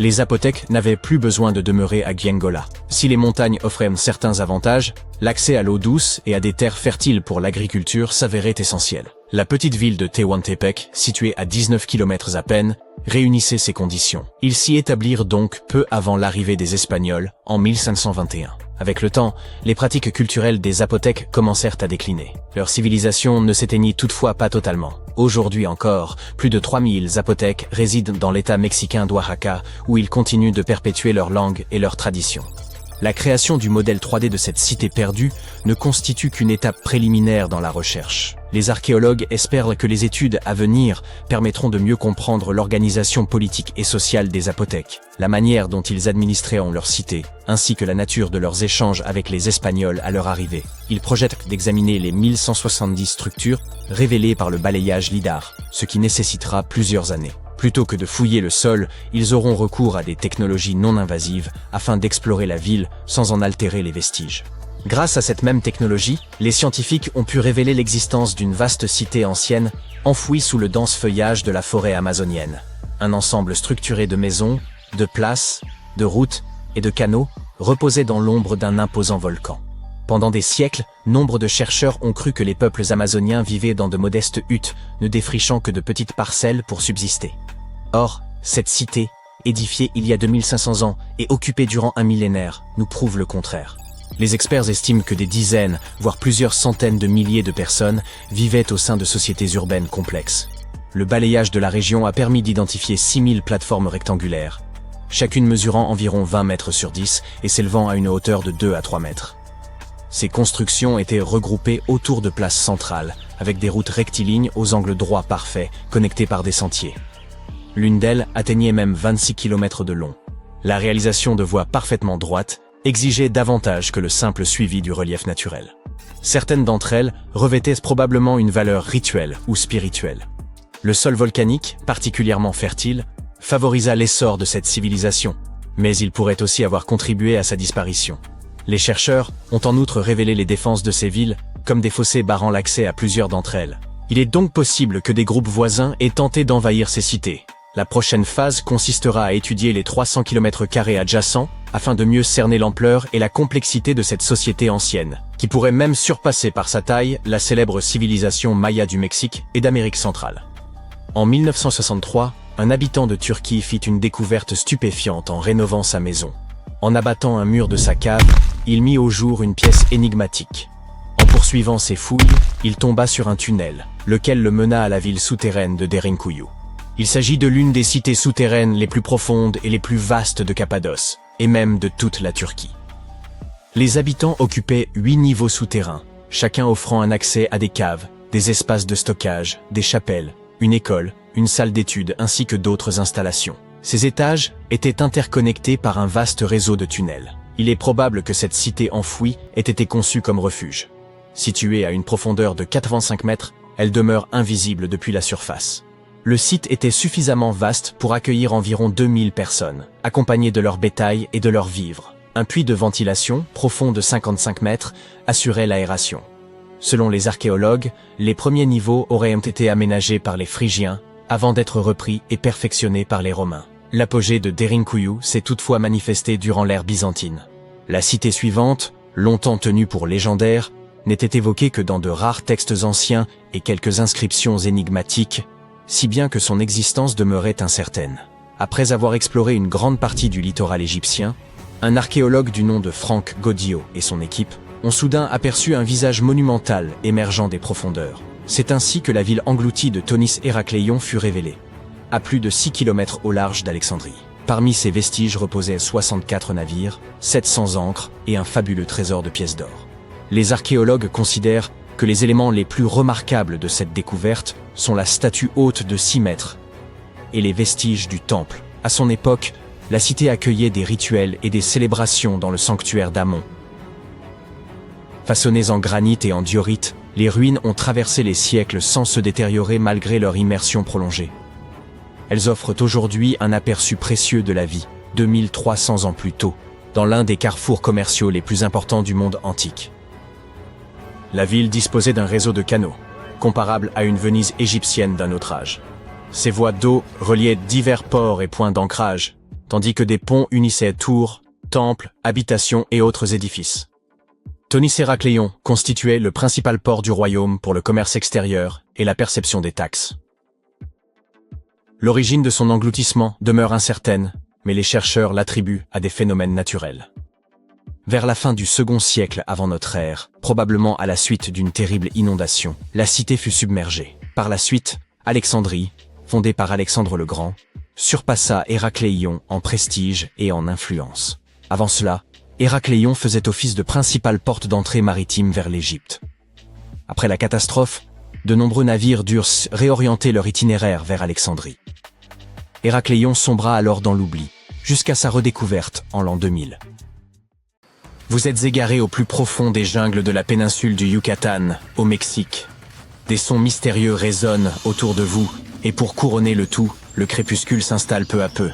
les apothèques n'avaient plus besoin de demeurer à Giangola. Si les montagnes offraient certains avantages, l'accès à l'eau douce et à des terres fertiles pour l'agriculture s'avérait essentiel. La petite ville de Tehuantepec, située à 19 km à peine, réunissait ces conditions. Ils s'y établirent donc peu avant l'arrivée des Espagnols, en 1521. Avec le temps, les pratiques culturelles des apothèques commencèrent à décliner. Leur civilisation ne s'éteignit toutefois pas totalement. Aujourd'hui encore, plus de 3000 apothèques résident dans l'état mexicain d'Oaxaca, où ils continuent de perpétuer leur langue et leurs traditions. La création du modèle 3D de cette cité perdue ne constitue qu'une étape préliminaire dans la recherche. Les archéologues espèrent que les études à venir permettront de mieux comprendre l'organisation politique et sociale des apothèques, la manière dont ils administraient leur cité, ainsi que la nature de leurs échanges avec les Espagnols à leur arrivée. Ils projettent d'examiner les 1170 structures révélées par le balayage lidar, ce qui nécessitera plusieurs années. Plutôt que de fouiller le sol, ils auront recours à des technologies non invasives afin d'explorer la ville sans en altérer les vestiges. Grâce à cette même technologie, les scientifiques ont pu révéler l'existence d'une vaste cité ancienne, enfouie sous le dense feuillage de la forêt amazonienne. Un ensemble structuré de maisons, de places, de routes et de canaux reposait dans l'ombre d'un imposant volcan. Pendant des siècles, nombre de chercheurs ont cru que les peuples amazoniens vivaient dans de modestes huttes, ne défrichant que de petites parcelles pour subsister. Or, cette cité, édifiée il y a 2500 ans et occupée durant un millénaire, nous prouve le contraire. Les experts estiment que des dizaines, voire plusieurs centaines de milliers de personnes vivaient au sein de sociétés urbaines complexes. Le balayage de la région a permis d'identifier 6000 plateformes rectangulaires, chacune mesurant environ 20 mètres sur 10 et s'élevant à une hauteur de 2 à 3 mètres. Ces constructions étaient regroupées autour de places centrales, avec des routes rectilignes aux angles droits parfaits, connectées par des sentiers. L'une d'elles atteignait même 26 km de long. La réalisation de voies parfaitement droites exigeait davantage que le simple suivi du relief naturel. Certaines d'entre elles revêtaient probablement une valeur rituelle ou spirituelle. Le sol volcanique, particulièrement fertile, favorisa l'essor de cette civilisation, mais il pourrait aussi avoir contribué à sa disparition. Les chercheurs ont en outre révélé les défenses de ces villes comme des fossés barrant l'accès à plusieurs d'entre elles. Il est donc possible que des groupes voisins aient tenté d'envahir ces cités. La prochaine phase consistera à étudier les 300 km² adjacents afin de mieux cerner l'ampleur et la complexité de cette société ancienne, qui pourrait même surpasser par sa taille la célèbre civilisation maya du Mexique et d'Amérique centrale. En 1963, un habitant de Turquie fit une découverte stupéfiante en rénovant sa maison. En abattant un mur de sa cave, il mit au jour une pièce énigmatique. En poursuivant ses fouilles, il tomba sur un tunnel, lequel le mena à la ville souterraine de Derinkuyu. Il s'agit de l'une des cités souterraines les plus profondes et les plus vastes de Cappadoce, et même de toute la Turquie. Les habitants occupaient 8 niveaux souterrains, chacun offrant un accès à des caves, des espaces de stockage, des chapelles, une école, une salle d'études ainsi que d'autres installations. Ces étages étaient interconnectés par un vaste réseau de tunnels. Il est probable que cette cité enfouie ait été conçue comme refuge. Située à une profondeur de 85 mètres, elle demeure invisible depuis la surface. Le site était suffisamment vaste pour accueillir environ 2000 personnes, accompagnées de leur bétail et de leurs vivres. Un puits de ventilation, profond de 55 mètres, assurait l'aération. Selon les archéologues, les premiers niveaux auraient été aménagés par les Phrygiens, avant d'être repris et perfectionnés par les Romains. L'apogée de Derinkuyu s'est toutefois manifesté durant l'ère byzantine. La cité suivante, longtemps tenue pour légendaire, n'était évoquée que dans de rares textes anciens et quelques inscriptions énigmatiques, si bien que son existence demeurait incertaine. Après avoir exploré une grande partie du littoral égyptien, un archéologue du nom de Frank Goddio et son équipe ont soudain aperçu un visage monumental émergeant des profondeurs. C'est ainsi que la ville engloutie de Thonis Héracléion fut révélée, à plus de 6 km au large d'Alexandrie. Parmi ces vestiges reposaient 64 navires, 700 ancres et un fabuleux trésor de pièces d'or. Les archéologues considèrent que les éléments les plus remarquables de cette découverte sont la statue haute de 6 mètres et les vestiges du temple. À son époque, la cité accueillait des rituels et des célébrations dans le sanctuaire d'Amon. Façonnées en granit et en diorite, les ruines ont traversé les siècles sans se détériorer malgré leur immersion prolongée. Elles offrent aujourd'hui un aperçu précieux de la vie, 2300 ans plus tôt, dans l'un des carrefours commerciaux les plus importants du monde antique. La ville disposait d'un réseau de canaux, comparable à une Venise égyptienne d'un autre âge. Ces voies d'eau reliaient divers ports et points d'ancrage, tandis que des ponts unissaient tours, temples, habitations et autres édifices. Tonis Héracléon constituait le principal port du royaume pour le commerce extérieur et la perception des taxes. L'origine de son engloutissement demeure incertaine, mais les chercheurs l'attribuent à des phénomènes naturels. Vers la fin du second siècle avant notre ère, probablement à la suite d'une terrible inondation, la cité fut submergée. Par la suite, Alexandrie, fondée par Alexandre le Grand, surpassa Héracléon en prestige et en influence. Avant cela, Héracléon faisait office de principale porte d'entrée maritime vers l'Égypte. Après la catastrophe, de nombreux navires durent réorienter leur itinéraire vers Alexandrie. Héracléon sombra alors dans l'oubli, jusqu'à sa redécouverte en l'an 2000. Vous êtes égaré au plus profond des jungles de la péninsule du Yucatan, au Mexique. Des sons mystérieux résonnent autour de vous, et pour couronner le tout, le crépuscule s'installe peu à peu.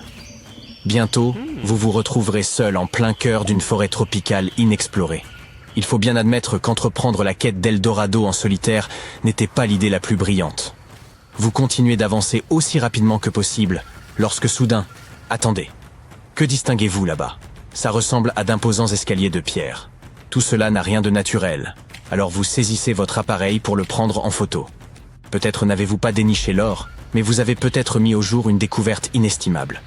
Bientôt, vous vous retrouverez seul en plein cœur d'une forêt tropicale inexplorée. Il faut bien admettre qu'entreprendre la quête d'Eldorado en solitaire n'était pas l'idée la plus brillante. Vous continuez d'avancer aussi rapidement que possible, lorsque soudain, attendez. Que distinguez-vous là-bas ? Ça ressemble à d'imposants escaliers de pierre. Tout cela n'a rien de naturel, alors vous saisissez votre appareil pour le prendre en photo. Peut-être n'avez-vous pas déniché l'or, mais vous avez peut-être mis au jour une découverte inestimable.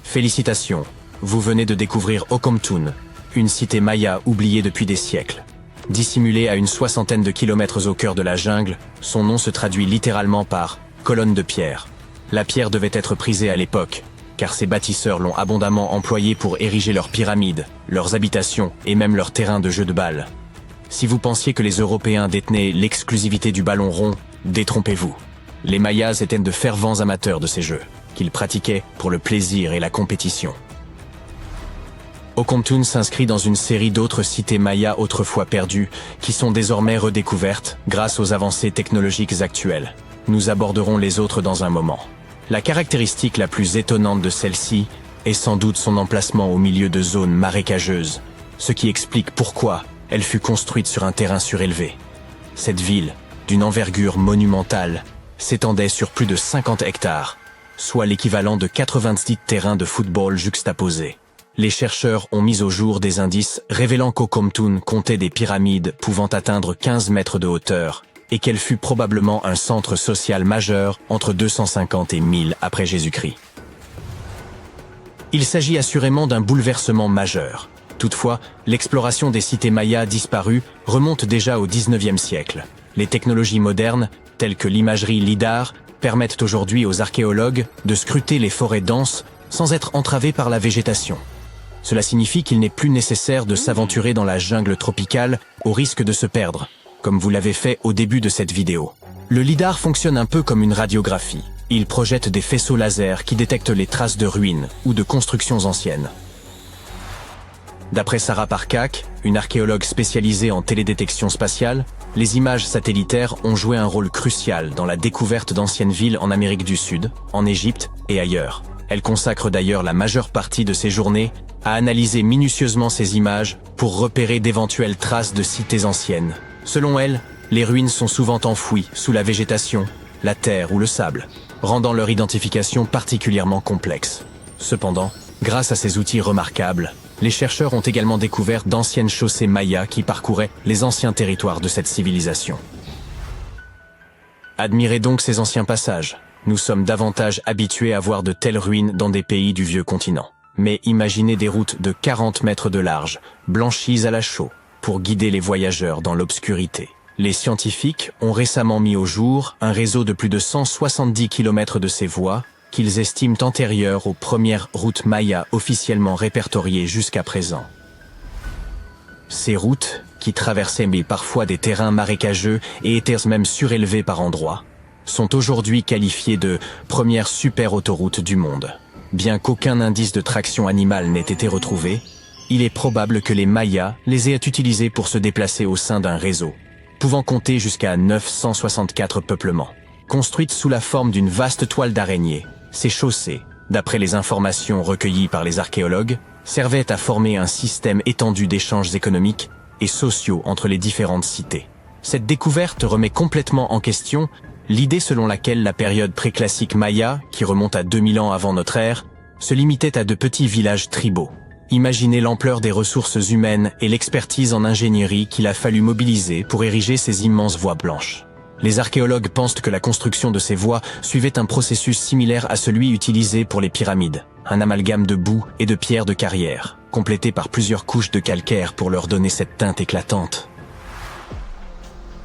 Félicitations, vous venez de découvrir Okomtun, une cité maya oubliée depuis des siècles. Dissimulée à une 60aine de kilomètres au cœur de la jungle, son nom se traduit littéralement par « colonne de pierre ». La pierre devait être prisée à l'époque, car ces bâtisseurs l'ont abondamment employée pour ériger leurs pyramides, leurs habitations et même leurs terrains de jeux de balles. Si vous pensiez que les Européens détenaient l'exclusivité du ballon rond, détrompez-vous. Les Mayas étaient de fervents amateurs de ces jeux, qu'ils pratiquaient pour le plaisir et la compétition. Okomtun s'inscrit dans une série d'autres cités mayas autrefois perdues, qui sont désormais redécouvertes grâce aux avancées technologiques actuelles. Nous aborderons les autres dans un moment. La caractéristique la plus étonnante de celle-ci est sans doute son emplacement au milieu de zones marécageuses, ce qui explique pourquoi elle fut construite sur un terrain surélevé. Cette ville, d'une envergure monumentale, s'étendait sur plus de 50 hectares, soit l'équivalent de 90 terrains de football juxtaposés. Les chercheurs ont mis au jour des indices révélant qu'Okomtun comptait des pyramides pouvant atteindre 15 mètres de hauteur, et qu'elle fut probablement un centre social majeur entre 250 et 1000 après Jésus-Christ. Il s'agit assurément d'un bouleversement majeur. Toutefois, l'exploration des cités mayas disparues remonte déjà au XIXe siècle. Les technologies modernes, telles que l'imagerie LIDAR, permettent aujourd'hui aux archéologues de scruter les forêts denses sans être entravés par la végétation. Cela signifie qu'il n'est plus nécessaire de s'aventurer dans la jungle tropicale au risque de se perdre, comme vous l'avez fait au début de cette vidéo. Le LIDAR fonctionne un peu comme une radiographie. Il projette des faisceaux laser qui détectent les traces de ruines ou de constructions anciennes. D'après Sarah Parcak, une archéologue spécialisée en télédétection spatiale, les images satellitaires ont joué un rôle crucial dans la découverte d'anciennes villes en Amérique du Sud, en Égypte et ailleurs. Elle consacre d'ailleurs la majeure partie de ses journées à analyser minutieusement ces images pour repérer d'éventuelles traces de cités anciennes. Selon elle, les ruines sont souvent enfouies sous la végétation, la terre ou le sable, rendant leur identification particulièrement complexe. Cependant, grâce à ces outils remarquables, les chercheurs ont également découvert d'anciennes chaussées mayas qui parcouraient les anciens territoires de cette civilisation. Admirez donc ces anciens passages. Nous sommes davantage habitués à voir de telles ruines dans des pays du vieux continent. Mais imaginez des routes de 40 mètres de large, blanchies à la chaux, pour guider les voyageurs dans l'obscurité. Les scientifiques ont récemment mis au jour un réseau de plus de 170 km de ces voies, qu'ils estiment antérieures aux premières routes mayas officiellement répertoriées jusqu'à présent. Ces routes, qui traversaient mais parfois des terrains marécageux et étaient même surélevées par endroits, sont aujourd'hui qualifiées de premières super autoroutes du monde. Bien qu'aucun indice de traction animale n'ait été retrouvé, il est probable que les Mayas les aient utilisées pour se déplacer au sein d'un réseau, pouvant compter jusqu'à 964 peuplements. Construites sous la forme d'une vaste toile d'araignée, ces chaussées, d'après les informations recueillies par les archéologues, servaient à former un système étendu d'échanges économiques et sociaux entre les différentes cités. Cette découverte remet complètement en question l'idée selon laquelle la période préclassique maya, qui remonte à 2000 ans avant notre ère, se limitait à de petits villages tribaux. Imaginez l'ampleur des ressources humaines et l'expertise en ingénierie qu'il a fallu mobiliser pour ériger ces immenses voies blanches. Les archéologues pensent que la construction de ces voies suivait un processus similaire à celui utilisé pour les pyramides, un amalgame de boue et de pierres de carrière, complété par plusieurs couches de calcaire pour leur donner cette teinte éclatante.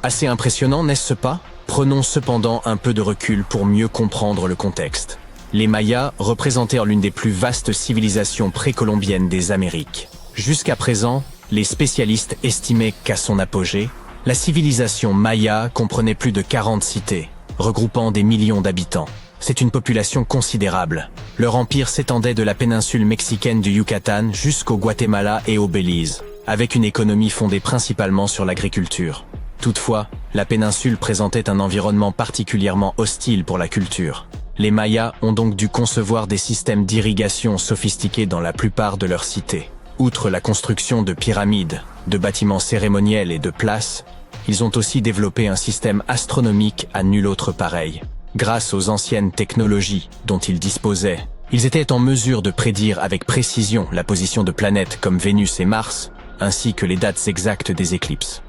Assez impressionnant, n'est-ce pas ? Prenons cependant un peu de recul pour mieux comprendre le contexte. Les Mayas représentèrent l'une des plus vastes civilisations précolombiennes des Amériques. Jusqu'à présent, les spécialistes estimaient qu'à son apogée, la civilisation maya comprenait plus de 40 cités, regroupant des millions d'habitants. C'est une population considérable. Leur empire s'étendait de la péninsule mexicaine du Yucatan jusqu'au Guatemala et au Belize, avec une économie fondée principalement sur l'agriculture. Toutefois, la péninsule présentait un environnement particulièrement hostile pour la culture. Les Mayas ont donc dû concevoir des systèmes d'irrigation sophistiqués dans la plupart de leurs cités. Outre la construction de pyramides, de bâtiments cérémoniels et de places, ils ont aussi développé un système astronomique à nul autre pareil. Grâce aux anciennes technologies dont ils disposaient, ils étaient en mesure de prédire avec précision la position de planètes comme Vénus et Mars, ainsi que les dates exactes des éclipses.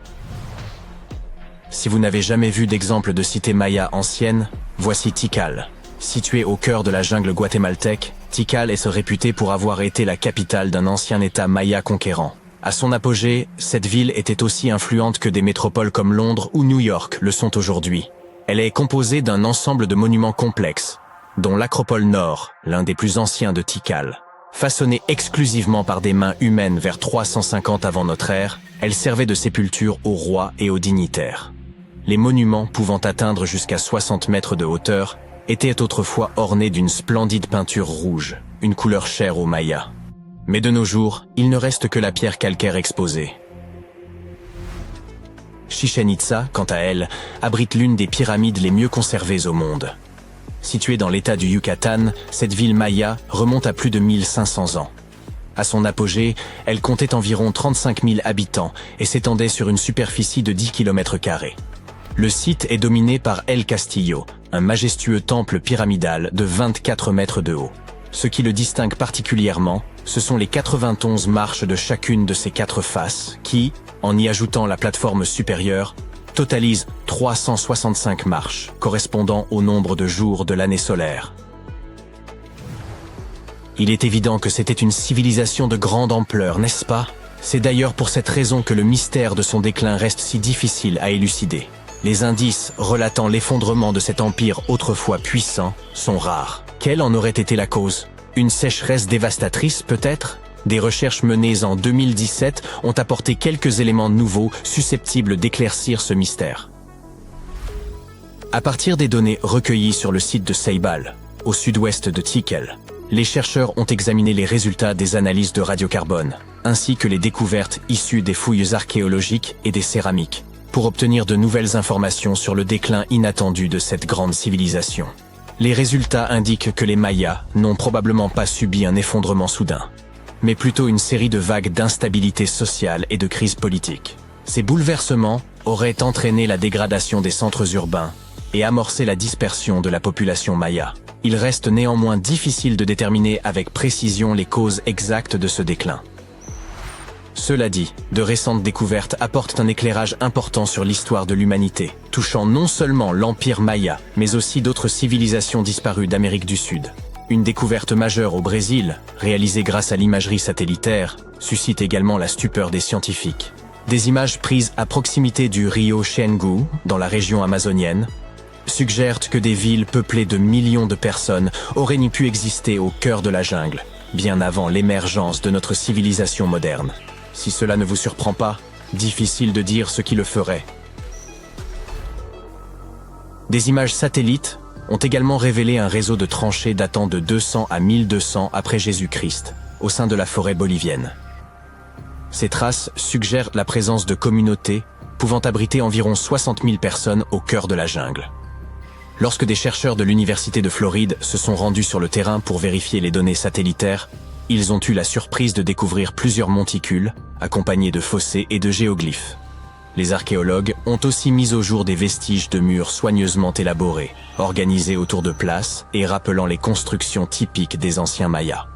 Si vous n'avez jamais vu d'exemple de cité maya ancienne, voici Tikal. Située au cœur de la jungle guatémaltèque, Tikal est réputée pour avoir été la capitale d'un ancien État maya conquérant. À son apogée, cette ville était aussi influente que des métropoles comme Londres ou New York le sont aujourd'hui. Elle est composée d'un ensemble de monuments complexes, dont l'Acropole Nord, l'un des plus anciens de Tikal. Façonnée exclusivement par des mains humaines vers 350 avant notre ère, elle servait de sépulture aux rois et aux dignitaires. Les monuments, pouvant atteindre jusqu'à 60 mètres de hauteur, étaient autrefois ornés d'une splendide peinture rouge, une couleur chère aux Mayas. Mais de nos jours, il ne reste que la pierre calcaire exposée. Chichén Itzá, quant à elle, abrite l'une des pyramides les mieux conservées au monde. Située dans l'état du Yucatan, cette ville maya remonte à plus de 1500 ans. À son apogée, elle comptait environ 35 000 habitants et s'étendait sur une superficie de 10 km². Le site est dominé par El Castillo, un majestueux temple pyramidal de 24 mètres de haut. Ce qui le distingue particulièrement, ce sont les 91 marches de chacune de ses 4 faces qui, en y ajoutant la plateforme supérieure, totalisent 365 marches, correspondant au nombre de jours de l'année solaire. Il est évident que c'était une civilisation de grande ampleur, n'est-ce pas ? C'est d'ailleurs pour cette raison que le mystère de son déclin reste si difficile à élucider. Les indices relatant l'effondrement de cet empire autrefois puissant sont rares. Quelle en aurait été la cause ? Une sécheresse dévastatrice peut-être ? Des recherches menées en 2017 ont apporté quelques éléments nouveaux susceptibles d'éclaircir ce mystère. À partir des données recueillies sur le site de Ceibal, au sud-ouest de Tikal, les chercheurs ont examiné les résultats des analyses de radiocarbone, ainsi que les découvertes issues des fouilles archéologiques et des céramiques, pour obtenir de nouvelles informations sur le déclin inattendu de cette grande civilisation. Les résultats indiquent que les Mayas n'ont probablement pas subi un effondrement soudain, mais plutôt une série de vagues d'instabilité sociale et de crises politiques. Ces bouleversements auraient entraîné la dégradation des centres urbains et amorcé la dispersion de la population maya. Il reste néanmoins difficile de déterminer avec précision les causes exactes de ce déclin. Cela dit, de récentes découvertes apportent un éclairage important sur l'histoire de l'humanité, touchant non seulement l'Empire Maya, mais aussi d'autres civilisations disparues d'Amérique du Sud. Une découverte majeure au Brésil, réalisée grâce à l'imagerie satellitaire, suscite également la stupeur des scientifiques. Des images prises à proximité du rio Xingu, dans la région amazonienne, suggèrent que des villes peuplées de millions de personnes auraient pu exister au cœur de la jungle, bien avant l'émergence de notre civilisation moderne. Si cela ne vous surprend pas, difficile de dire ce qui le ferait. Des images satellites ont également révélé un réseau de tranchées datant de 200 à 1200 après Jésus-Christ, au sein de la forêt bolivienne. Ces traces suggèrent la présence de communautés pouvant abriter environ 60 000 personnes au cœur de la jungle. Lorsque des chercheurs de l'Université de Floride se sont rendus sur le terrain pour vérifier les données satellitaires, ils ont eu la surprise de découvrir plusieurs monticules, accompagnés de fossés et de géoglyphes. Les archéologues ont aussi mis au jour des vestiges de murs soigneusement élaborés, organisés autour de places et rappelant les constructions typiques des anciens Mayas.